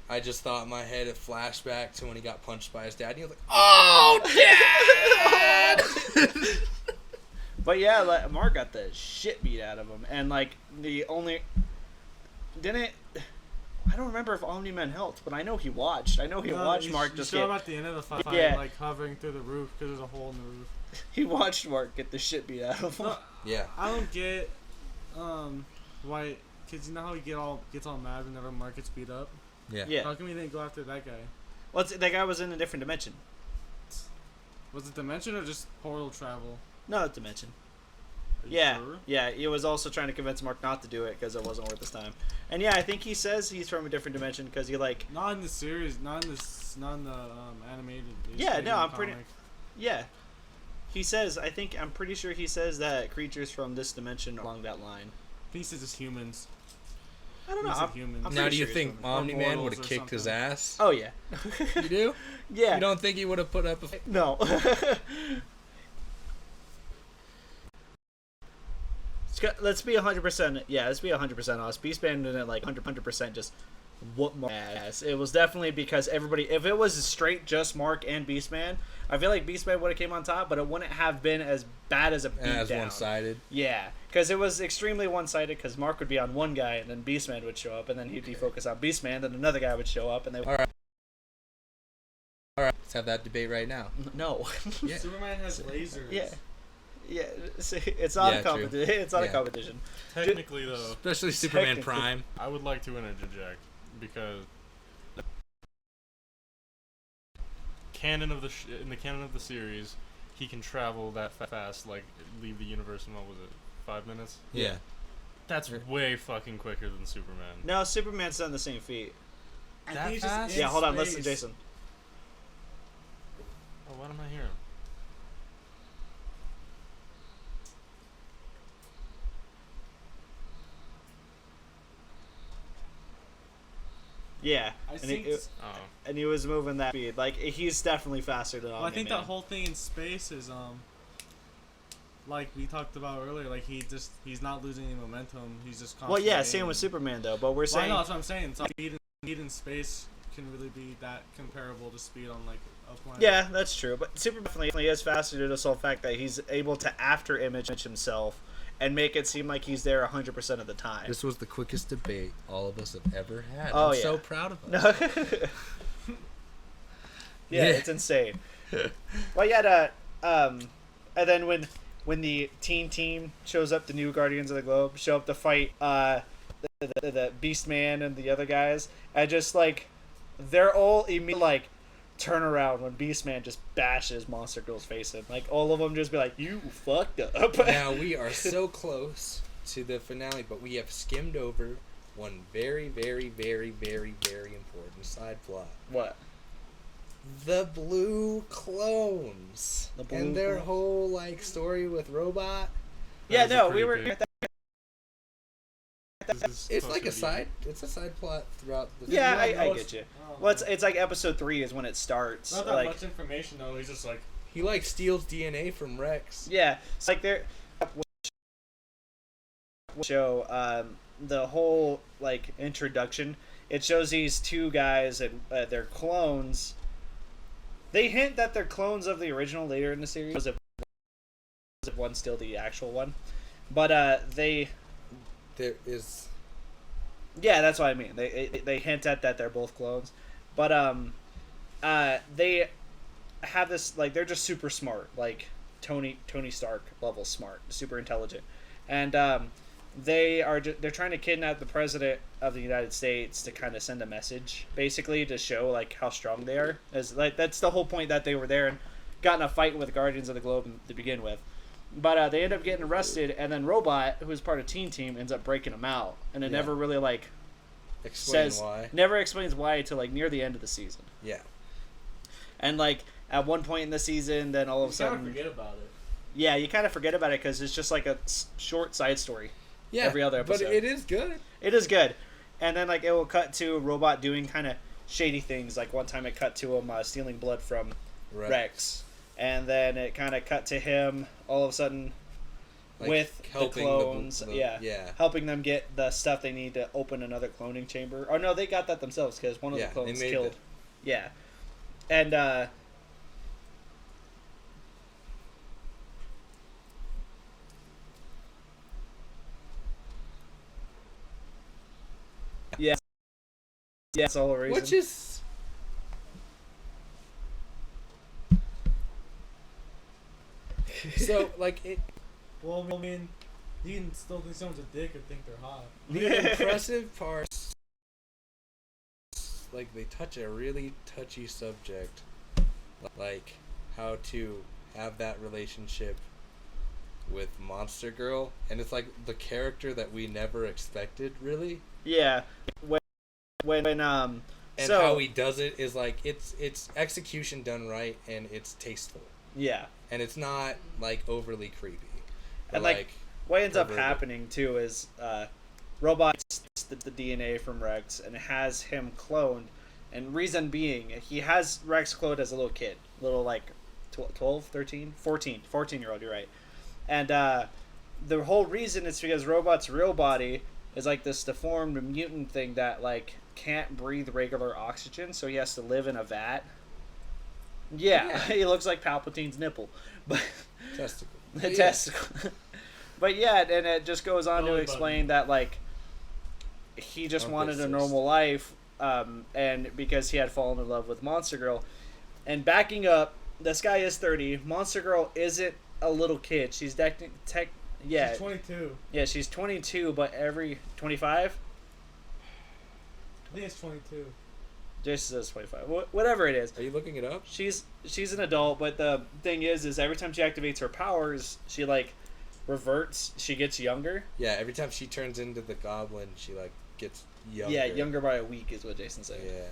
I just thought in my head it flashed back to when he got punched by his dad. And he was like, "Oh, Dad!" But yeah, like, Mark got the shit beat out of him, and like the only didn't. I don't remember if Omni-Man helped, but I know he watched. I know he watched Mark just saw get. him at the end of the fight, Yeah. like hovering through the roof because there's a hole in the roof. He watched Mark get the shit beat out of him. No, Yeah. I don't get why, because you know how he gets all mad whenever Mark gets beat up. Yeah. Yeah. How come he didn't go after that guy? Well, that guy was in a different dimension. Was it dimension or just portal travel? No dimension. Are you Yeah, sure? yeah. He was also trying to convince Mark not to do it because it wasn't worth his time. And yeah, I think he says he's from a different dimension because he like. Not in the series, not in the animated. Yeah, no, I'm comic. pretty. Yeah. He says, I'm pretty sure he says that creatures from this dimension along that line. I think he says it's humans. I don't know. He said I'm humans. I'm Now, pretty do you sure think he's Omni-Man mortals would have or kicked his something. ass? Oh yeah. You do? Yeah. You don't think he would have put up a... No. Let's be 100%. Yeah, let's be 100% honest. Beastman didn't like 100% just whoop Mark's ass. It was definitely because everybody. If it was straight just Mark and Beastman, I feel like Beastman would have came on top, but it wouldn't have been as bad as a beatdown. As one-sided. Yeah, because it was extremely one-sided. Because Mark would be on one guy, and then Beastman would show up, and then he'd be focused on Beastman. Then another guy would show up, and they. All right. All right. Let's have that debate right now. No. Yeah. Superman has lasers. Yeah. Yeah, see, it's not Yeah, a competition. It's not a Yeah. competition. Technically, though, Especially Superman Technically. Prime. I would like to interject because in the canon of the series, he can travel that fast, like leave the universe in what was it, 5 minutes? Yeah. That's way fucking quicker than Superman. No, Superman's done the same feat. I That think it's just fast? in Yeah, hold on, listen, space. Jason. Oh, what am I hearing? Yeah, I and think. Oh, and he was moving that speed. Like he's definitely faster than Well, I think Omni-Man. that whole thing in space is like we talked about earlier. Like he's not losing any momentum. He's just. Well, yeah, constantly same aiming. with Superman though. But we're Well, I saying. know that's what I'm saying. So speed in space can really be that comparable to speed on like a planet. Yeah, that's true. But Superman definitely is faster due to the sole fact that he's able to after image himself and make it seem like he's there 100% of the time. This was the quickest debate all of us have ever had. Oh, I'm yeah. so proud of us. No. Yeah. It's insane. Well, yeah, and then when the team shows up, the new Guardians of the Globe show up to fight the Beast Man and the other guys, and just like they're all immediately like turn around when Beast Man just bashes Monster Girl's face in. Like all of them just be like, "You fucked up." Now we are so close to the finale, but we have skimmed over one very, very, very, very, very important side plot. What? The blue clones. The blue and their clones? whole like story with Robot. Yeah, That no, was a we pretty were. big- This is It's supposed like to a be- side. It's a side plot throughout the. Yeah, Yeah, I no, get you. Oh, Well, it's like episode 3 is when it starts. not that Like, much information though. He's just like He like steals DNA from Rex. yeah, it's like they're show the whole like introduction. It shows these two guys and they're clones. They hint that they're clones of the original later in the series. Was it one still the actual one? But they, There is. yeah, that's what I mean. They hint at that they're both clones, but they have this like they're just super smart, like Tony Stark level smart, super intelligent, and they're trying to kidnap the president of the United States to kind of send a message, basically to show like how strong they are. As like that's the whole point that they were there and got in a fight with Guardians of the Globe to begin with. But they end up getting arrested, and then Robot, who is part of Teen Team, ends up breaking them out, and it Yeah. never really like Explain says why. never explains why until like near the end of the season. Yeah. And like at one point in the season, then all of a you kind of sudden, forget about it. yeah, you kind of forget about it because it's just like a short side story. Yeah. Every other episode. But it is good. It is good, and then like it will cut to Robot doing kind of shady things. Like one time it cut to him stealing blood from Rex. And then it kind of cut to him all of a sudden like with the clones. Helping them get the stuff they need to open another cloning chamber. Oh, no, they got that themselves because one of the clones killed. It. Yeah. And, yeah. Yeah, that's the whole reason. Which is... So, like, it... Well, I mean, you can still think someone's a dick or think they're hot. The impressive parts, like, they touch a really touchy subject. Like, how to have that relationship with Monster Girl. And it's, like, the character that we never expected, really. Yeah. And so, how he does it is, like, it's execution done right, and it's tasteful. Yeah. And it's not, like, overly creepy. And, like, what ends up happening, too, is Robot gets the DNA from Rex and has him cloned. And reason being, he has Rex cloned as a little kid. Little, like, 12, 13? 14-year-old, you're right. And the whole reason is because Robot's real body is, like, this deformed mutant thing that, like, can't breathe regular oxygen, so he has to live in a vat. Yeah. He looks like Palpatine's nipple. But testicle. Testicle. But yeah, and it just goes on to explain that, like, he just wanted a normal life, and because he had fallen in love with Monster Girl. And backing up, this guy is 30. Monster Girl isn't a little kid. She's She's 22. Yeah, she's 22, but 25? I think it's 22. Jason says 25. Whatever it is. Are you looking it up? She's an adult, but the thing is every time she activates her powers, she, like, reverts. She gets younger. Yeah, every time she turns into the goblin, she, like, gets younger. Yeah, younger by a week is what Jason said. Yeah.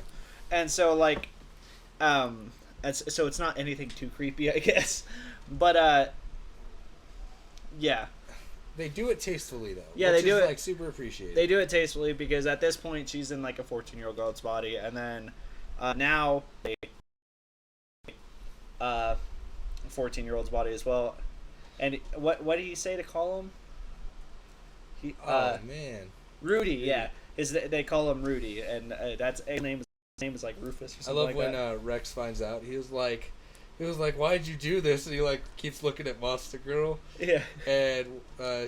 And so, like, so it's not anything too creepy, I guess. But, yeah. They do it tastefully, though. Yeah, they do it. Like, super appreciated. They do it tastefully because at this point she's in, like, a 14-year-old girl's body, and then now a 14-year-old's body as well. And what did he say to call him? Man, Rudy. Yeah, they call him Rudy, and that's his name is like Rufus or something. I love when Rex finds out. He was like, "Why'd you do this?" And he, like, keeps looking at Monster Girl. Yeah. And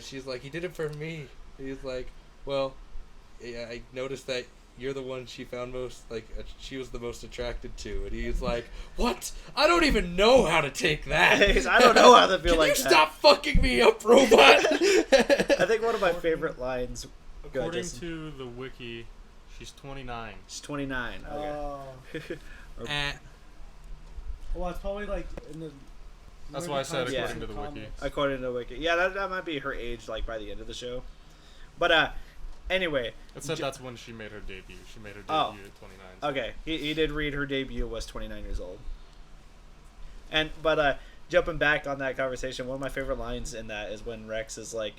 she's like, "He did it for me." And he's like, "Well, yeah, I noticed that you're the one she found most, like, she was the most attracted to." And he's like, "What? I don't even know how to take that. I don't know how to feel like that. Can you stop fucking me up, robot?" I think one of my favorite lines. According to the wiki, she's 29. She's 29. Okay. Well, it's probably, like, in the... That's why I said according to the wiki. According to the wiki. Yeah, that might be her age, like, by the end of the show. But, anyway. It said that's when she made her debut. She made her debut at 29. So. Okay. He did read her debut was 29 years old. But jumping back on that conversation, one of my favorite lines in that is when Rex is like,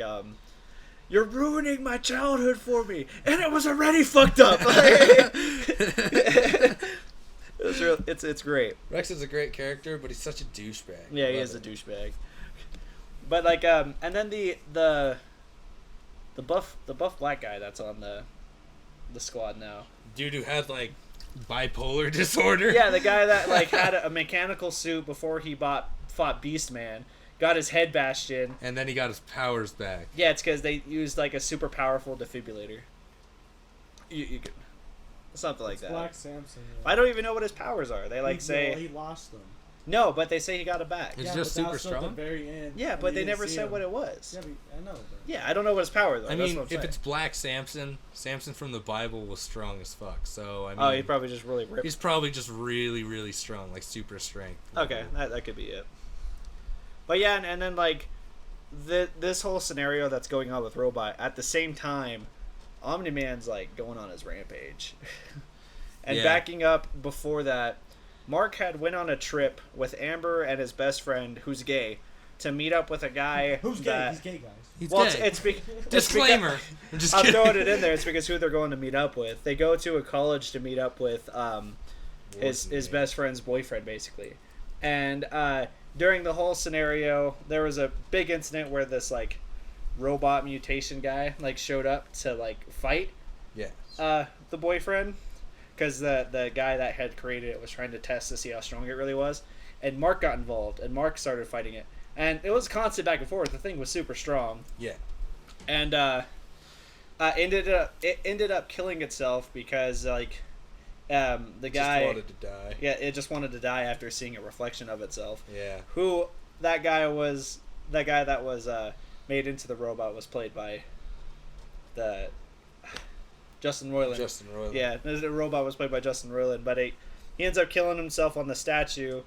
"You're ruining my childhood for me, and it was already fucked up." It's great. Rex is a great character, but he's such a douchebag. Yeah, he is a douchebag. But, like, and then the buff black guy that's on the squad now. Dude who has, like, bipolar disorder. Yeah, the guy that, like, had a mechanical suit before he fought Beastman, got his head bashed in, and then he got his powers back. Yeah, it's because they used, like, a super powerful defibrillator. You could. Something like that. Black Samson. Yeah. I don't even know what his powers are. They, like, say he lost them. No, but they say he got it back. It's just super strong. At the very end. Yeah, but they never said what it was. Yeah, I know. But... Yeah, I don't know what his powers are. I mean, if it's Black Samson from the Bible was strong as fuck. So I mean, he's probably just really ripped. He's probably just really, really strong, like super strength. Okay, that could be it. But yeah, and then, like, this whole scenario that's going on with Robot at the same time, Omni-Man's, like, going on his rampage. And backing up before that, Mark had went on a trip with Amber and his best friend, who's gay, to meet up with a guy Who's gay? that... He's gay, guys. He's Well, gay. Disclaimer. I'm just I'm kidding. throwing it in there. It's because who they're going to meet up with. They go to a college to meet up with his best friend's boyfriend, basically. And during the whole scenario, there was a big incident where this like robot mutation guy like showed up to like fight Yes. the boyfriend, because the guy that had created it was trying to test to see how strong it really was. And Mark got involved, and Mark started fighting it. And it was constant back and forth. The thing was super strong. Yeah. And it ended up killing itself because like the guy just wanted to die. Yeah, it just wanted to die after seeing a reflection of itself. Yeah. Who that guy that was made into the robot was played by the Justin Roiland. Justin Roiland. Yeah, the robot was played by Justin Roiland, but he ends up killing himself on the statue.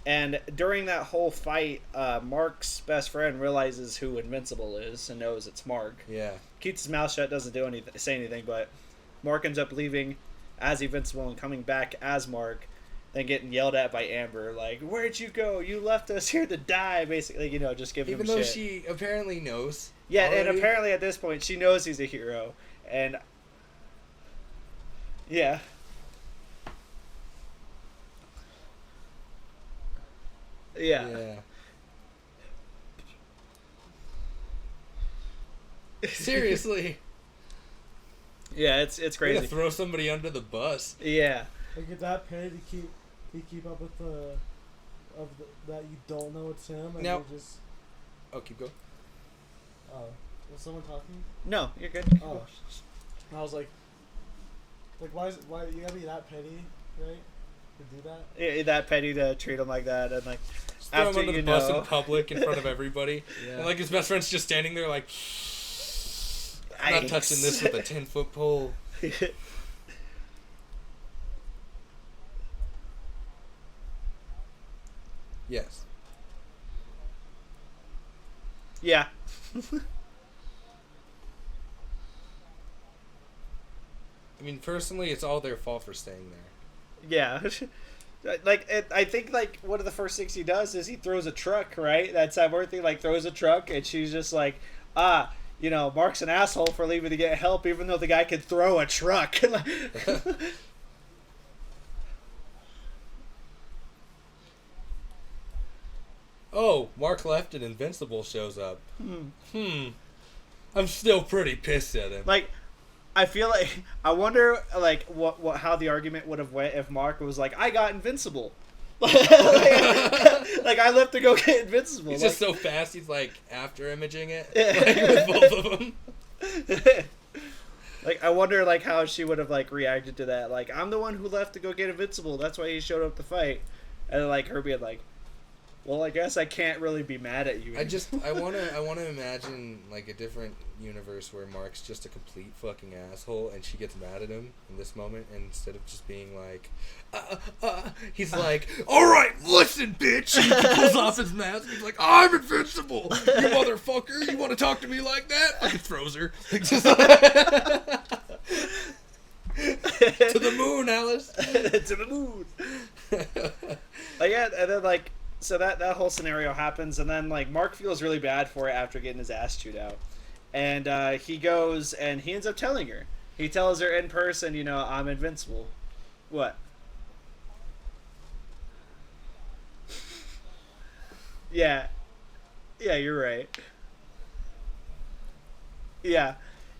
And during that whole fight, Mark's best friend realizes who Invincible is and knows it's Mark. Yeah. Keeps his mouth shut, doesn't say anything, but Mark ends up leaving as Invincible and coming back as Mark, then getting yelled at by Amber, like, "Where'd you go? You left us here to die," basically, just giving him shit. Even though she apparently knows. Yeah, already. and apparently at this point, she knows he's a hero, and... Yeah. Yeah. Seriously. Yeah, it's Way crazy. to throw somebody under the bus. Yeah. Like, if that pay to keep up with that you don't know it's him, and Now- they just... Oh, keep going. Oh, was someone talking? No, you're good. Oh. I was like, why you gotta be that petty, right? To do that? Yeah, that petty to treat him like that, and like Just throw him after under you the bus know. in public in front of everybody. Yeah. And like his best friend's just standing there like, I'm not touching this with a 10-foot pole. Yes. Yeah. I mean, personally, it's all their fault for staying there. Yeah. I think like one of the first things he does is he throws a truck, right? That Cyborg like throws a truck, and she's just like, Mark's an asshole for leaving to get help, even though the guy could throw a truck. Oh, Mark left and Invincible shows up. I'm still pretty pissed at him. Like, I feel like I wonder like what how the argument would have went if Mark was like, I got Invincible. like I left to go get Invincible. He's like, just so fast, he's like after imaging it. Like, with both of them. Like, I wonder like how she would have like reacted to that. Like, I'm the one who left to go get Invincible. That's why he showed up to fight. And like her being like, well, I guess I can't really be mad at you. I wanna imagine like a different universe where Mark's just a complete fucking asshole and she gets mad at him in this moment, and instead of just being like, he's like, alright, listen, bitch, and he pulls off his mask, he's like, I'm invincible, you motherfucker, you wanna talk to me like that? Fucking throws her. Just to the moon, Alice. To the moon. Yeah, and then like, so that whole scenario happens, and then like Mark feels really bad for it after getting his ass chewed out, and he goes and he ends up telling her. He tells her in person, I'm invincible. What? Yeah, you're right. Yeah,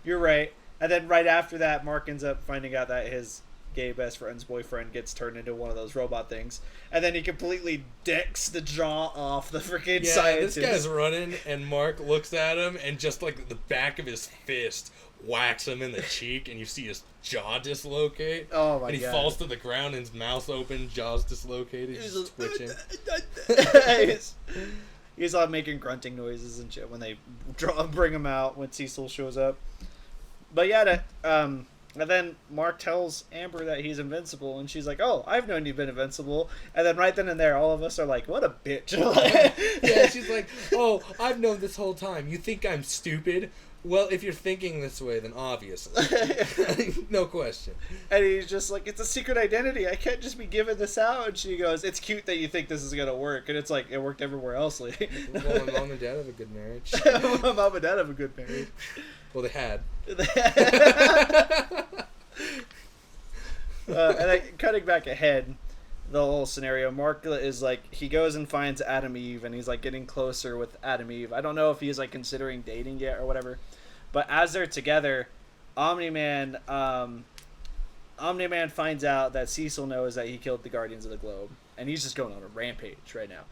you're right. And then right after that, Mark ends up finding out that his gay best friend's boyfriend gets turned into one of those robot things, and then he completely dicks the jaw off the freaking scientist. This guy's running, and Mark looks at him, and just like the back of his fist whacks him in the cheek, and you see his jaw dislocate. Oh my god! And he falls to the ground, and his mouth open, jaws dislocated, he's just twitching. He's all making grunting noises and shit when they bring him out when Cecil shows up. But yeah, And then Mark tells Amber that he's invincible, and she's like, "Oh, I've known you've been invincible." And then right then and there, all of us are like, "What a bitch!" Yeah, she's like, "Oh, I've known this whole time. You think I'm stupid? Well, if you're thinking this way, then obviously, no question." And he's just like, "It's a secret identity. I can't just be giving this out." And she goes, "It's cute that you think this is gonna work." And it's like, it worked everywhere else. Well, my mom and dad have a good marriage. My mom and dad have a good marriage. Well, they had. And like, cutting back ahead, the whole scenario, Mark is like, he goes and finds Adam Eve, and he's like getting closer with Adam Eve. I don't know if he's like considering dating yet or whatever, but as they're together, Omni-Man finds out that Cecil knows that he killed the Guardians of the Globe, and he's just going on a rampage right now.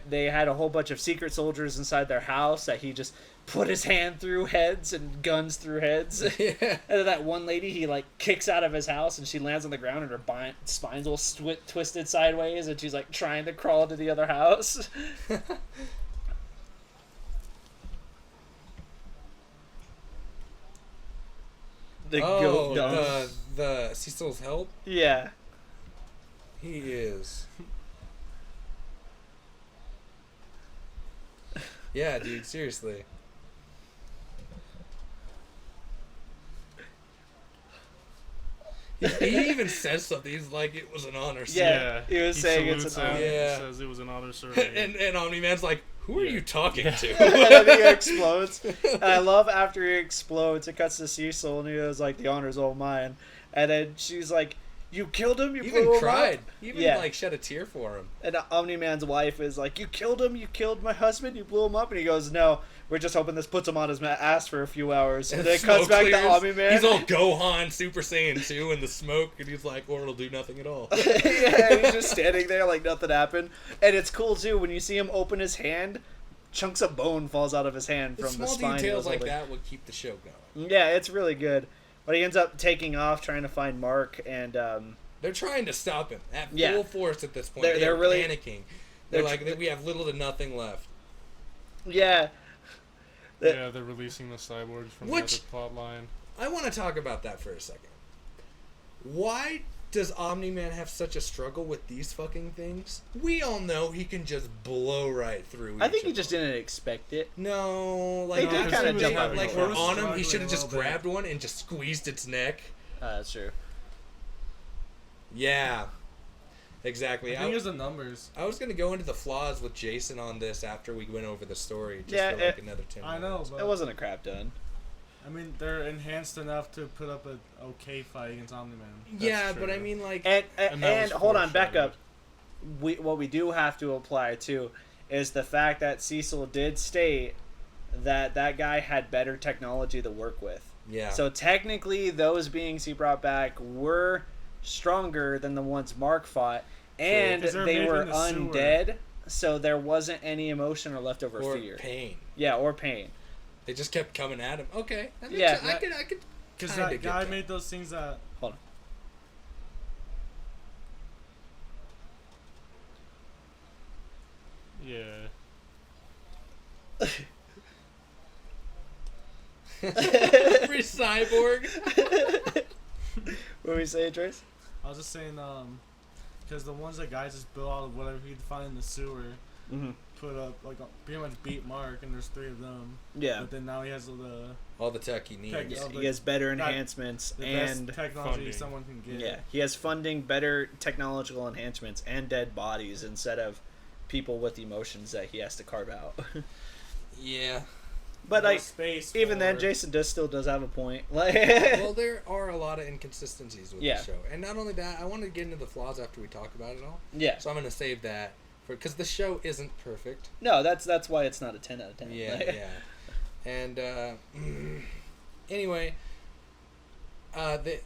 They had a whole bunch of secret soldiers inside their house that he just put his hand through heads and guns through heads. Yeah. And then that one lady he like kicks out of his house, and she lands on the ground and her spine's all twisted sideways, and she's like trying to crawl to the other house. The Cecil's help? Yeah. He is. Yeah, dude, seriously. He even says something. He's like, "It was an honor, sir." Yeah, he was saying it's an honor. Yeah. He says it was an honor, sir. And Omni-Man's like, "Who are you talking to?" And then he explodes. And I love after he explodes, it cuts to Cecil, and he was like, "The honor's all mine." And then she's like, "You killed him? You He blew even him cried. up?" He even Yeah. like shed a tear for him. And Omni-Man's wife is like, "You killed him? You killed my husband? You blew him up?" And he goes, "No, we're just hoping this puts him on his ass for a few hours." And then it cuts Smoke back clears. to Omni-Man. He's all Gohan Super Saiyan 2 in the smoke, and he's like, "Or it'll do nothing at all." Yeah, and he's just standing there like nothing happened. And it's cool too when you see him open his hand, chunks of bone falls out of his hand from the Small spine. details like that would keep the show going. Yeah, it's really good. But he ends up taking off trying to find Mark, and They're trying to stop him at Yeah. full force at this point. They're really panicking. They're like, we have little to nothing left. yeah. Yeah, they're releasing the cyborgs from Which- the other plot line. I want to talk about that for a second. Why does Omni-Man have such a struggle with these fucking things? We all know he can just blow right through. I think each he of just them. didn't expect it. No, like They did kinda jump out of like the we're car. on him. He Struggling should have a just little bit. grabbed one and just squeezed its neck. That's true. Yeah, exactly. I think it was the numbers. I was gonna go into the flaws with Jason on this after we went over the story. Just Yeah, for like another 10 I minutes. know, It but wasn't a crap ton. I mean, they're enhanced enough to put up an okay fight against Omni-Man. Yeah, That's but I true. mean, like, And And that was hold on, back foreshadowed. up. What we do have to apply too is the fact that Cecil did state that that guy had better technology to work with. yeah. So technically, those beings he brought back were stronger than the ones Mark fought, and 'Cause they're they made were in the sewer. undead. So there wasn't any emotion or leftover or fear. pain. Yeah, or pain. They just kept coming at him. Okay. That makes Yeah, sense. I could. Because Kinda that get guy that. made those things that... Hold on. Yeah. Every cyborg. What were we saying, Trace? I was just saying, because the ones that guys just built out of whatever he'd find in the sewer, Mm-hmm. put up, like, pretty much beat Mark, and there's 3 of them. Yeah. But then now he has the All the tech he needs. Tech- Yeah, of he the- has better that- enhancements best and technology funding. someone can get. yeah, he has funding, better technological enhancements, and dead bodies instead of people with emotions that he has to carve out. Yeah. But More like, space even then, for- Jason still does have a point. Like, Well, there are a lot of inconsistencies with Yeah. the show, and not only that, I want to get into the flaws after we talk about it all. yeah, So I'm gonna save that for because the show isn't perfect. no, that's why it's not a 10 out of 10. Yeah, Like, yeah. And anyway,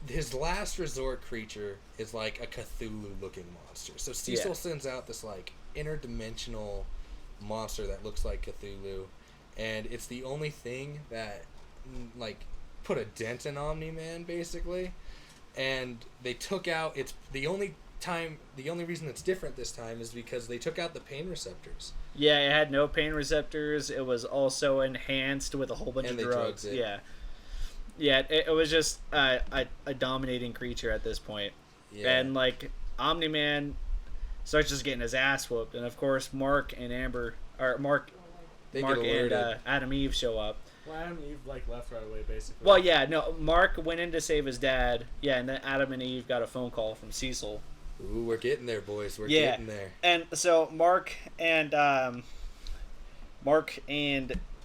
his last resort creature is like a Cthulhu-looking monster. So Cecil Yeah. sends out this like interdimensional monster that looks like Cthulhu, and it's the only thing that like put a dent in Omni-Man basically. And they took out the only reason it's different this time is because they took out the pain receptors. Yeah, it had no pain receptors. It was also enhanced with a whole bunch And of they drugs. drugged it. Yeah. Yeah, it was just a dominating creature at this point. Yeah. And like Omni-Man starts just getting his ass whooped, and of course Mark and Amber, or Mark They and get alerted. Adam Eve show up. Well, Adam and Eve like left right away, basically. Well, yeah, no, Mark went in to save his dad. Yeah, and then Adam and Eve got a phone call from Cecil. Ooh, we're getting there, boys. We're Yeah. getting there. And so Mark and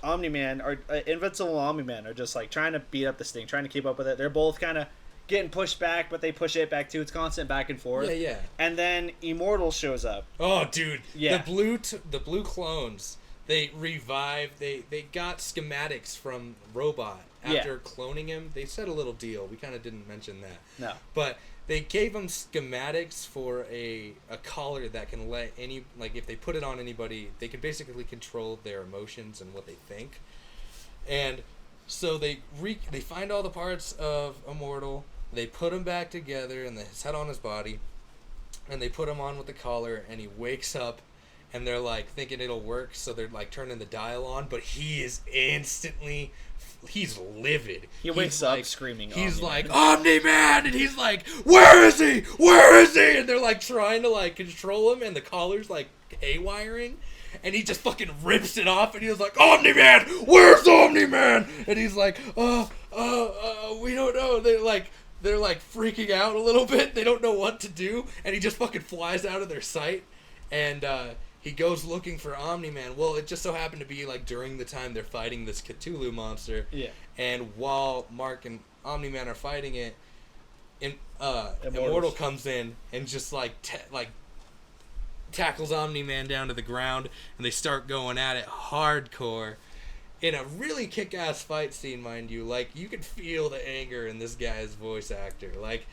Omni-Man are Invincible and Omni-Man are just like trying to beat up this thing, trying to keep up with it. They're both kind of getting pushed back, but they push it back too. It's constant back and forth. Yeah, yeah. And then Immortal shows up. Oh, dude. Yeah. The blue clones. They revived. They got schematics from Robot after cloning him. They said a little deal. We kind of didn't mention that. No. But they gave him schematics for a collar that can let any, like, if they put it on anybody, they can basically control their emotions and what they think. And so they find all the parts of Immortal. They put him back together and they set on his body, and they put him on with the collar, and he wakes up, and they're like thinking it'll work, so they're like turning the dial on, but he is instantly, he's livid. He wakes up screaming. He's Omni-Man. like, Omni-Man, and he's like, where is he? Where is he? And they're like trying to like control him, and the collar's like haywiring. And he just fucking rips it off, and he was like, Omni-Man, where's Omni-Man? And he's like, we don't know. They're like freaking out a little bit. They don't know what to do, and he just fucking flies out of their sight, and he goes looking for Omni-Man. Well, it just so happened to be like during the time they're fighting this Cthulhu monster. Yeah. And while Mark and Omni-Man are fighting it, Immortal comes in and just like tackles Omni-Man down to the ground, and they start going at it hardcore in a really kick-ass fight scene, mind you. Like, you could feel the anger in this guy's voice actor. Like,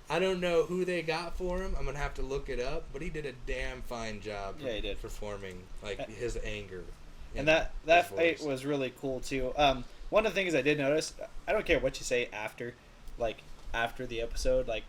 I don't know who they got for him. I'm gonna have to look it up, but he did a damn fine job. Yeah, he did. Performing like his anger. And that fight was really cool too. One of the things I did notice, I don't care what you say after the episode, like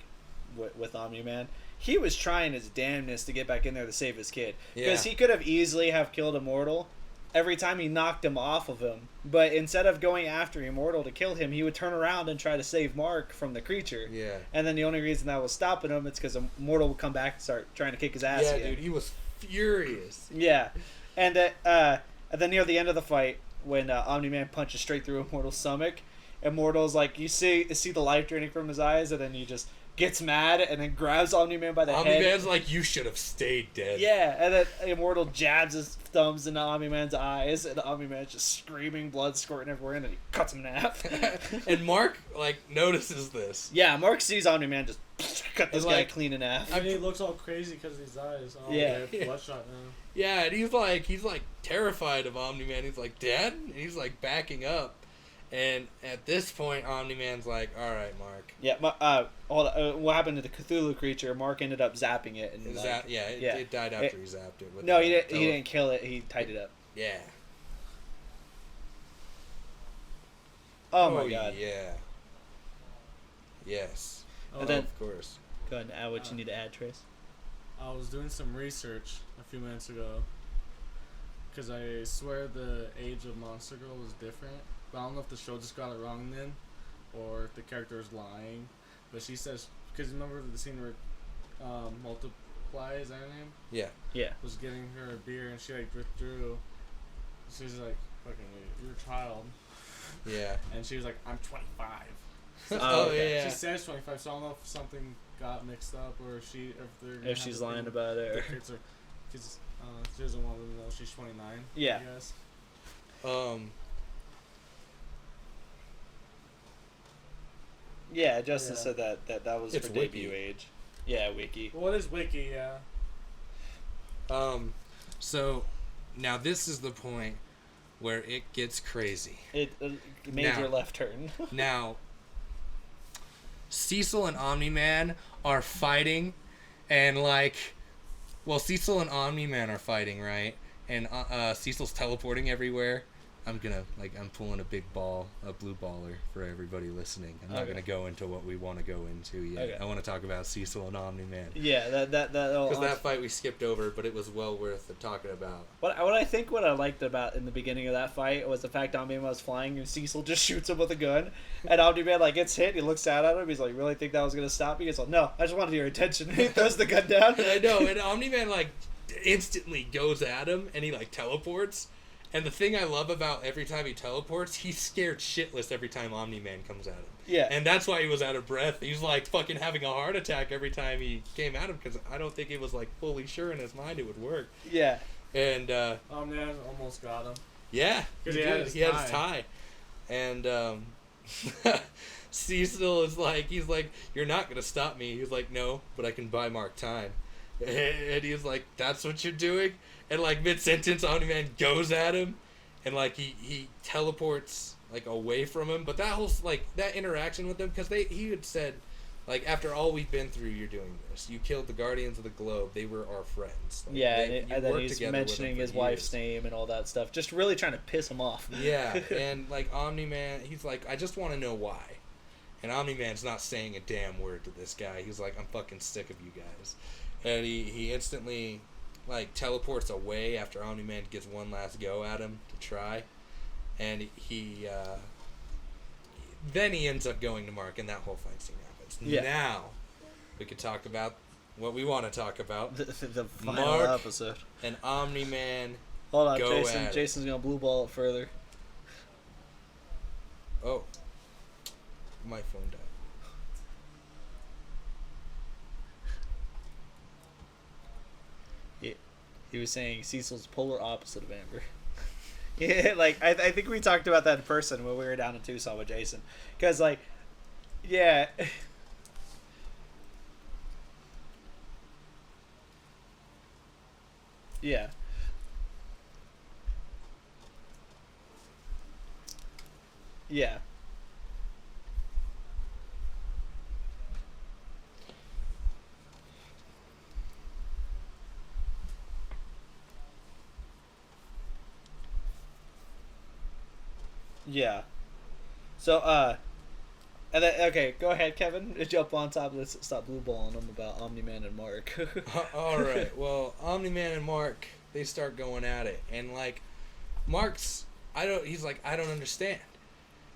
with Omni-Man, he was trying his damnedest to get back in there to save his kid, because he could have easily have killed Immortal every time he knocked him off of him, but instead of going after Immortal to kill him, he would turn around and try to save Mark from the creature. Yeah. And then the only reason that was stopping him, it's because Immortal would come back and start trying to kick his ass. Yeah, dude, he was furious. Yeah, and then near the end of the fight, when Omni-Man punches straight through Immortal's stomach, Immortal's like, you see the life draining from his eyes, and then he just gets mad and then grabs Omni-Man by the head. Omni-Man's like, you should have stayed dead. Yeah, and then Immortal jabs his thumbs into Omni-Man's eyes, and Omni-Man's just screaming, blood squirting everywhere, and then he cuts him in half. And Mark, like, notices this. Yeah, Mark sees Omni-Man just cut this guy clean in half. And he looks all crazy because of his eyes. Oh, Yeah. Bloodshot now. Yeah, and he's like terrified of Omni-Man. He's like, Dad? And he's like backing up. And at this point, Omni-Man's like, all right, Mark. Yeah, what happened to the Cthulhu creature? Mark ended up zapping it. And it died after he zapped it. No, he didn't kill it. He tied it up. Yeah. Oh my god. Yeah. Yes. And then, of course. Go ahead and add what you need to add, Trace. I was doing some research a few minutes ago, because I swear the age of Monster Girl was different. But I don't know if the show just got it wrong then, or if the character is lying. But she says, because remember the scene where Multiply, is that her name? Yeah. Yeah. Was getting her a beer, and she like withdrew. She's like, fucking, you're a child. Yeah. And she was like, I'm 25. So, yeah. She says 25, so I don't know if something got mixed up, or if she's lying about it. Because she doesn't want them to know she's 29. Yeah. I guess. Yeah, Justin said that was It's for Wiki. debut age. Yeah, Wiki. Well, it is Wiki, yeah. So now this is the point where it gets crazy. It major left turn. Now, Cecil and Omni-Man are fighting, and Cecil and Omni-Man are fighting, right? And Cecil's teleporting everywhere, I'm pulling a blue baller for everybody listening. I'm not gonna go into what we want to go into yet. Okay. I want to talk about Cecil and Omni-Man. Yeah, because that fight we skipped over, but it was well worth talking about. What I liked about in the beginning of that fight was the fact Omni-Man was flying and Cecil just shoots him with a gun, and Omni-Man gets hit. He looks down at him. He's like, "Really think that was gonna stop me?" He's like, "No, I just wanted your attention." He throws the gun down. I know, and Omni-Man instantly goes at him, and he teleports. And the thing I love about every time he teleports, he's scared shitless every time Omni-Man comes at him. Yeah. And that's why he was out of breath. He was fucking having a heart attack every time he came at him, because I don't think he was fully sure in his mind it would work. Yeah. And Omni-Man almost got him. Yeah. Because he had his tie. And Cecil is he's like, "You're not going to stop me." He's like, "No, but I can buy Mark time." And he's like, "That's what you're doing?" And mid-sentence, Omni-Man goes at him, and he teleports away from him. But that whole that interaction with him, because he had said, after all we've been through, you're doing this. You killed the Guardians of the Globe. They were our friends. And then he's mentioning his wife's name and all that stuff, just really trying to piss him off. Yeah, and Omni-Man, he's like, "I just want to know why." And Omni-Man's not saying a damn word to this guy. He's like, "I'm fucking sick of you guys." And he instantly teleports away after Omni-Man gets one last go at him to try, and then he ends up going to Mark, and that whole fight scene happens. Yeah. Now we could talk about what we want to talk about. The final Mark episode. And Omni-Man. Hold on, Jason. Jason's gonna blue ball it further. Oh, my phone died. He was saying Cecil's polar opposite of Amber. Yeah, I think we talked about that in person when we were down in Tucson with Jason. Because, yeah. Yeah. Yeah. Yeah. So, and then, okay, go ahead, Kevin. Jump on top. Let's stop blue balling them about Omni-Man and Mark. All right. Well, Omni-Man and Mark, they start going at it, and he's like, "I don't understand,"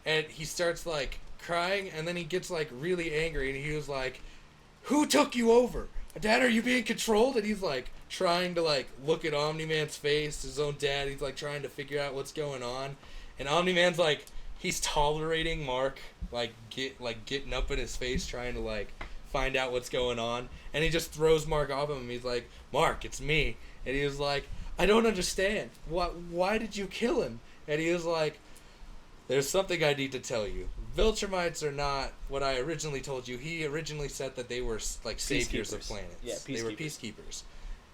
and he starts crying, and then he gets really angry, and he was like, "Who took you over? Dad, are you being controlled?" And he's trying to look at Omni-Man's face, his own dad. He's trying to figure out what's going on. And Omni-Man's he's tolerating Mark, getting up in his face, trying to find out what's going on. And he just throws Mark off him. He's like, "Mark, it's me." And he was like, "I don't understand. Why did you kill him?" And he was like, "There's something I need to tell you. Viltrumites are not what I originally told you." He originally said that they were saviors of planets. Yeah, peacekeepers. They were peacekeepers.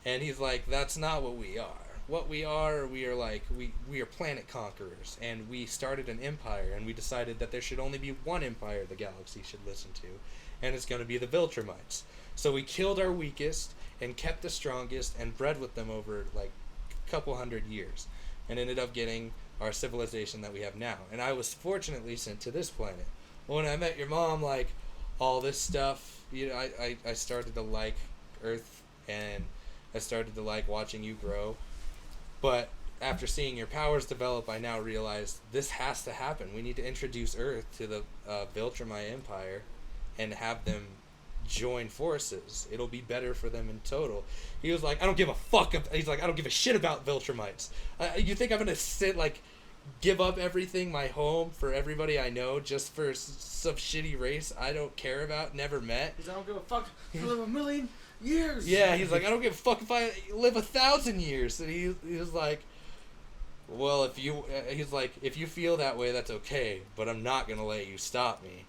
And he's like, "That's not what we are. What we are we are planet conquerors, and we started an empire, and we decided that there should only be one empire the galaxy should listen to, and it's going to be the Viltrumites. So we killed our weakest and kept the strongest and bred with them over a couple hundred years, and ended up getting our civilization that we have now. And I was fortunately sent to this planet. When I met your mom, all this stuff, I started to like Earth, and I started to like watching you grow. But after seeing your powers develop, I now realize this has to happen. We need to introduce Earth to the Viltrumite Empire and have them join forces. It'll be better for them in total." He was like, "I don't give a fuck." He's like, "I don't give a shit about Viltrumites. You think I'm going to sit, give up everything, my home, for everybody I know, just for some shitty race I don't care about, never met?" He's like, "I don't give a fuck. I live a million years." Yeah, he's like, "I don't give a fuck if I live 1,000 years." And he was like, "Well, if you feel that way, that's okay, but I'm not gonna let you stop me."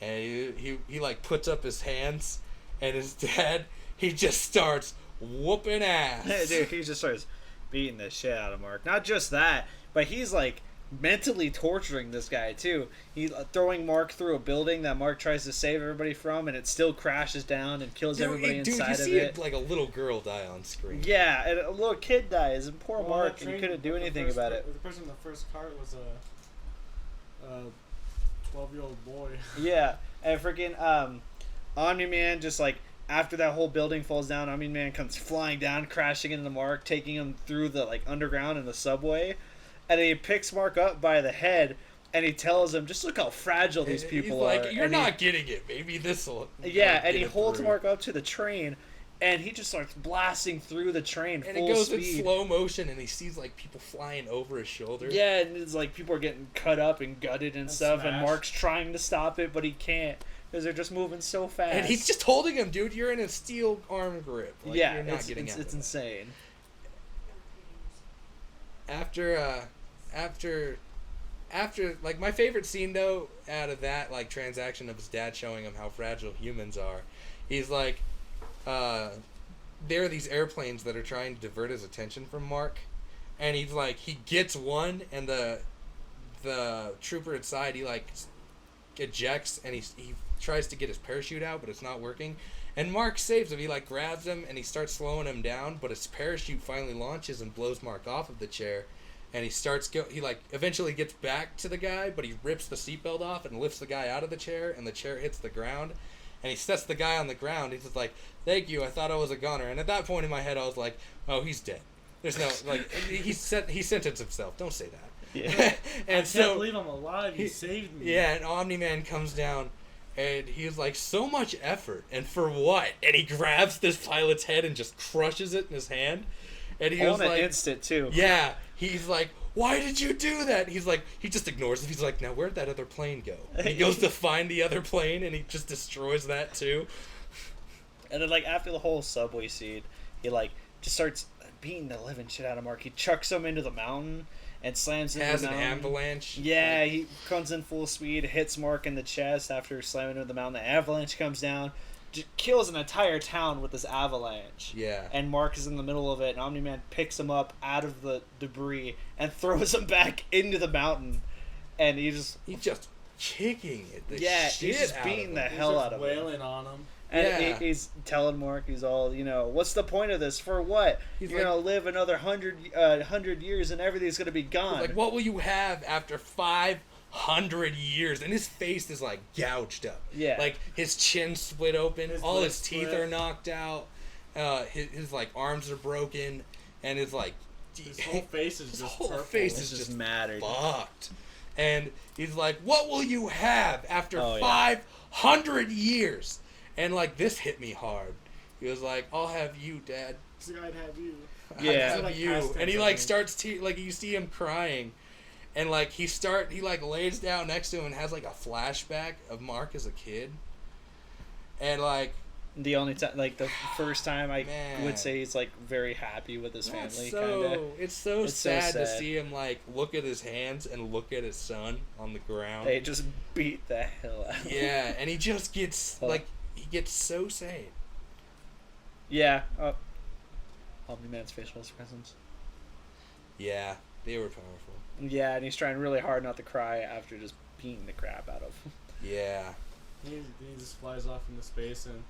And he puts up his hands, and his dad, he just starts whooping ass. Dude, he just starts beating the shit out of Mark. Not just that, but he's mentally torturing this guy too. He throwing Mark through a building that Mark tries to save everybody from, and it still crashes down and kills everybody inside of it. Like a little girl die on screen. Yeah, and a little kid dies, and poor Mark, and he couldn't do anything about it. The person in the first cart was a 12-year-old boy. Yeah, and freaking Omni-Man just like after that whole building falls down, Omni-Man comes flying down, crashing into Mark, taking him through the like underground and the subway. And he picks Mark up by the head, and he tells him, "Just look how fragile these people are." He's like, "You're not getting it, baby. This'll." Yeah, and he holds Mark up to the train, and he just starts blasting through the train and full it goes speed. in slow motion, and he sees like people flying over his shoulder. Yeah, and it's like people are getting cut up and gutted and stuff, smashed. and Mark's trying to stop it, but he can't because they're just moving so fast. And he's just holding him, dude. You're in a steel arm grip. Like, yeah, you're not getting it's out of that. insane. After like my favorite scene though out of that like transaction of his dad showing him how fragile humans are, he's like, there are these airplanes that are trying to divert his attention from Mark, and he's like he gets one and the trooper inside he like ejects and he tries to get his parachute out but it's not working, and Mark saves him. He like grabs him and he starts slowing him down, but his parachute finally launches and blows Mark off of the chair. And he like eventually gets back to the guy, but he rips the seatbelt off and lifts the guy out of the chair, and the chair hits the ground, and he sets the guy on the ground. He's just like, "Thank you, I thought I was a goner." And at that point in my head, I was like, "Oh, he's dead. There's no like he sentenced himself. Don't say that." Yeah. And I can't believe I'm alive. You saved me. Yeah, and Omni-Man comes down, and he's like, "So much effort, and for what?" And he grabs this pilot's head and just crushes it in his hand. And he was like, instant too. Yeah, he's like, "Why did you do that?" He's like, he just ignores it. He's like, "Now where'd that other plane go?" And he goes to find the other plane, and he just destroys that too. And then like after the whole subway scene, he like just starts beating the living shit out of Mark. He chucks him into the mountain and slams into the mountain. Has an avalanche. Yeah, he comes in full speed, hits Mark in the chest after slamming into the mountain. The avalanche comes down. Kills an entire town with this avalanche. Yeah. And Mark is in the middle of it, and Omni-Man picks him up out of the debris and throws him back into the mountain. And he's just kicking it. He's just beating the hell out of him. Wailing on him. And he's telling Mark, he's all, what's the point of this? For what? You're going to live another 100 years and everything's going to be gone. Like, what will you have after 500 years? And his face is like gouged up. Yeah. Like his chin split open. All his teeth split. are knocked out. His like arms are broken. And his like... His whole face is just whole purple. face is just mattered. Fucked. And he's like, "What will you have after 500 years?" And like this hit me hard. He was like, "I'll have you, Dad." I'd have you. Yeah. I'd have you. And he like starts like you see him crying, and like he like lays down next to him and has like a flashback of Mark as a kid, and like the only time, like the first time, I would say he's like very happy with his family. It's so sad to see him like look at his hands and look at his son on the ground. They just beat the hell out of him. Yeah, and he just gets like he gets so sad. Yeah. Omni-Man's facial expressions. Yeah, they were powerful. Yeah, and he's trying really hard not to cry after just beating the crap out of him. Yeah. He just flies off into space and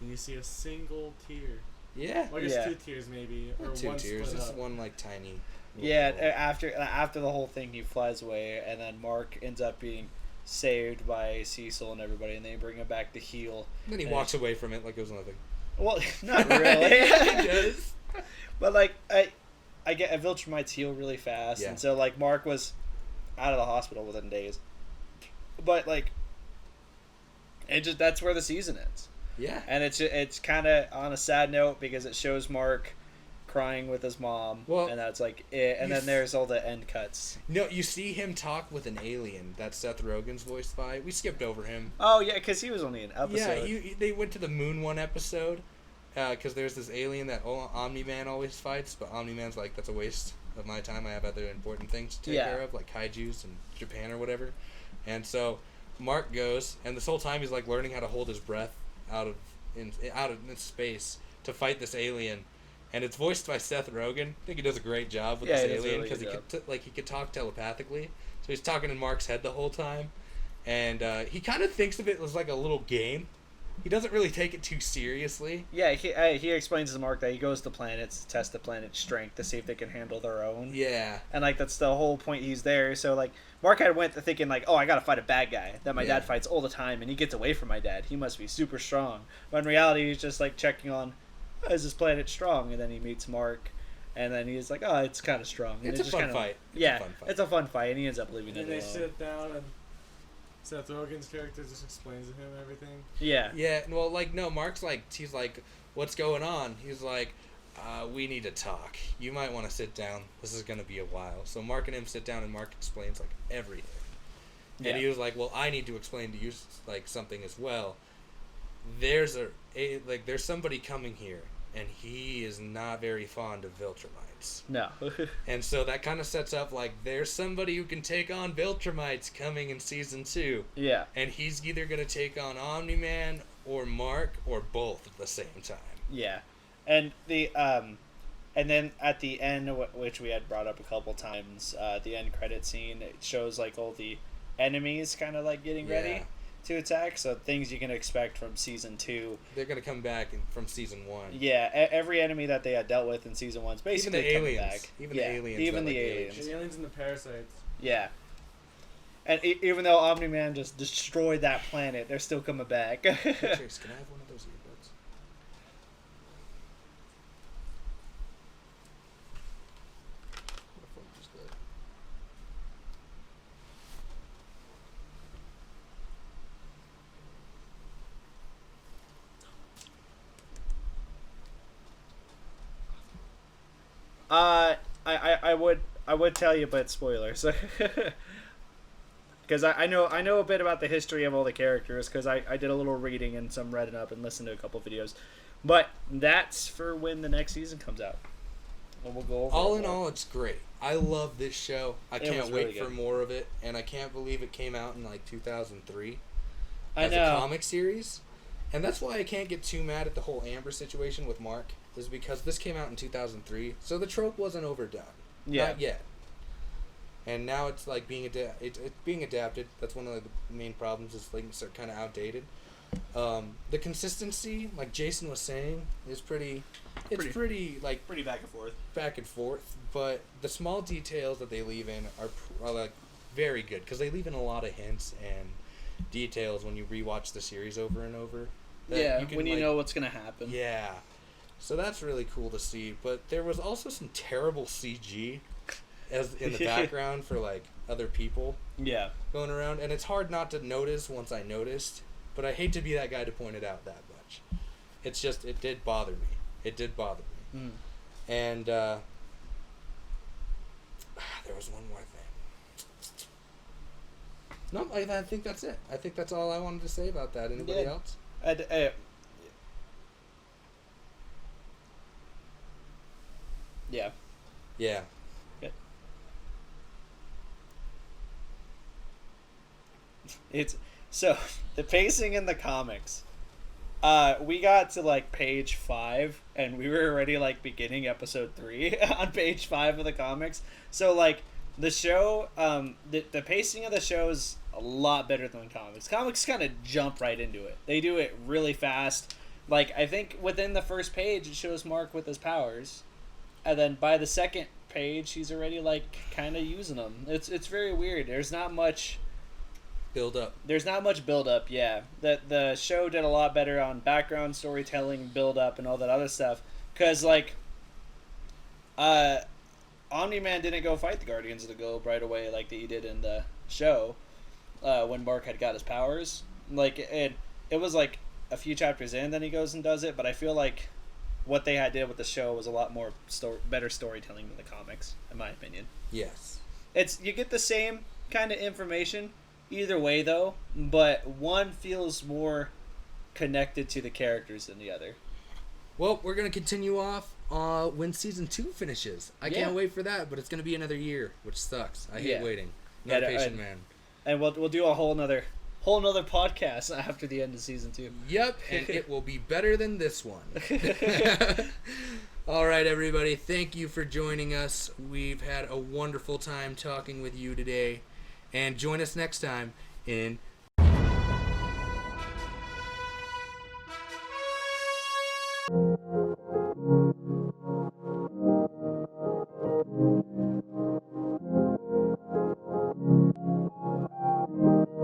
you see a single tear. Yeah. Well, I guess 2 tears maybe, or two one tears. split Just up. one like tiny. Yeah, after the whole thing, he flies away, and then Mark ends up being saved by Cecil and everybody, and they bring him back to heal. And then he walks away from it like it was nothing. Well, not really. He does. But like I Viltrumites heal really fast, and so like Mark was out of the hospital within days. But like, that's where the season ends. Yeah. And it's kind of on a sad note because it shows Mark crying with his mom, and that's like it. And then there's all the end cuts. No, you see him talk with an alien that Seth Rogen's voiced by. We skipped over him. Oh yeah, because he was only an episode. Yeah, they went to the moon one episode because there's this alien that Omni-Man always fights, but Omni-Man's like, that's a waste of my time. I have other important things to take care of, like kaijus and Japan or whatever. And so Mark goes, and this whole time he's like learning how to hold his breath out in space to fight this alien. And it's voiced by Seth Rogen. I think he does a great job with this alien because he could talk telepathically. So he's talking in Mark's head the whole time. And he kind of thinks of it as like a little game. He doesn't really take it too seriously. Yeah, he explains to Mark that he goes to planets to test the planet's strength to see if they can handle their own. Yeah. And, like, that's the whole point he's there. So, like, Mark had went to thinking, like, oh, I gotta fight a bad guy that my dad fights all the time, and he gets away from my dad. He must be super strong. But in reality, he's just, like, checking on, oh, is this planet strong? And then he meets Mark, and then he's like, oh, it's kind of strong. And It's a fun fight. It's a fun fight, and he ends up leaving it And they alone. sit down and Seth Rogen's character just explains to him everything. Yeah. Yeah, well, like, no, Mark's like, he's like, what's going on? He's like, we need to talk. You might want to sit down. This is going to be a while. So Mark and him sit down, and Mark explains, like, everything. Yeah. And he was like, well, I need to explain to you, like, something as well. There's there's somebody coming here, and he is not very fond of Viltrumites. No. And so that kind of sets up, like, there's somebody who can take on Viltrumites coming in Season 2. Yeah. And he's either going to take on Omni-Man or Mark or both at the same time. Yeah. And and then at the end, which we had brought up a couple times, the end credit scene, it shows, like, all the enemies kind of, like, getting ready to attack. So things you can expect from Season 2. They're going to come back from Season 1. Yeah, every enemy that they had dealt with in Season 1 is basically Even the coming aliens. back. Even the aliens. Even the like aliens. The aliens and the parasites. Yeah. And even though Omni-Man just destroyed that planet, they're still coming back. Hey, Trace, can I have one of those earbuds? What if I'm just dead? I would tell you, but spoilers. Because I know a bit about the history of all the characters, because I did a little reading and some reading up and listened to a couple videos. But that's for when the next season comes out. And we'll go over All it in more. all, it's great. I love this show. I It can't was wait really for good. more of it, and I can't believe it came out in like 2003 I as know. a comic series. And that's why I can't get too mad at the whole Amber situation with Mark, is because this came out in 2003, so the trope wasn't overdone. Yeah. Not yet. And now it's like being it's being adapted. That's one of the main problems, is things are kind of outdated. The consistency, like Jason was saying, is pretty like Pretty back and forth. back and forth, but the small details that they leave in are like very good, because they leave in a lot of hints and details when you rewatch the series over and over. that Yeah, can, when you like- know what's going to happen. Yeah, so that's really cool to see. But there was also some terrible CG as in the background for like other people Yeah. going around, and it's hard not to notice once I noticed. But I hate to be that guy to point it out that much. It's just, it did bother me. It did bother me. Mm. And there was one more thing. No, I think that's it. I think that's all I wanted to say about that. Anybody Yeah. else? Yeah. Yeah. It's so the pacing in the comics. We got to like page 5, and we were already like beginning episode 3 on page 5 of the comics. So like the show, the pacing of the show is a lot better than the comics. Comics kind of jump right into it. They do it really fast. Like I think within the first page it shows Mark with his powers, and then by the second page he's already like kind of using them. It's very weird. There's not much. Build up. There's not much build up, yeah. The show did a lot better on background storytelling, build up, and all that other stuff. Cause like, Omni-Man didn't go fight the Guardians of the Globe right away like he did in the show, when Mark had got his powers. Like it was like a few chapters in, then he goes and does it. But I feel like what they had did with the show was a lot more better storytelling than the comics, in my opinion. Yes. You get the same kind of information either way though, but one feels more connected to the characters than the other. Well, we're gonna continue off when season 2 finishes. I can't wait for that, but it's gonna be another year, which sucks. I hate waiting. Not a patient man. And we'll do a whole nother podcast after the end of season 2. Yep, and it will be better than this one. All right, everybody. Thank you for joining us. We've had a wonderful time talking with you today. And join us next time in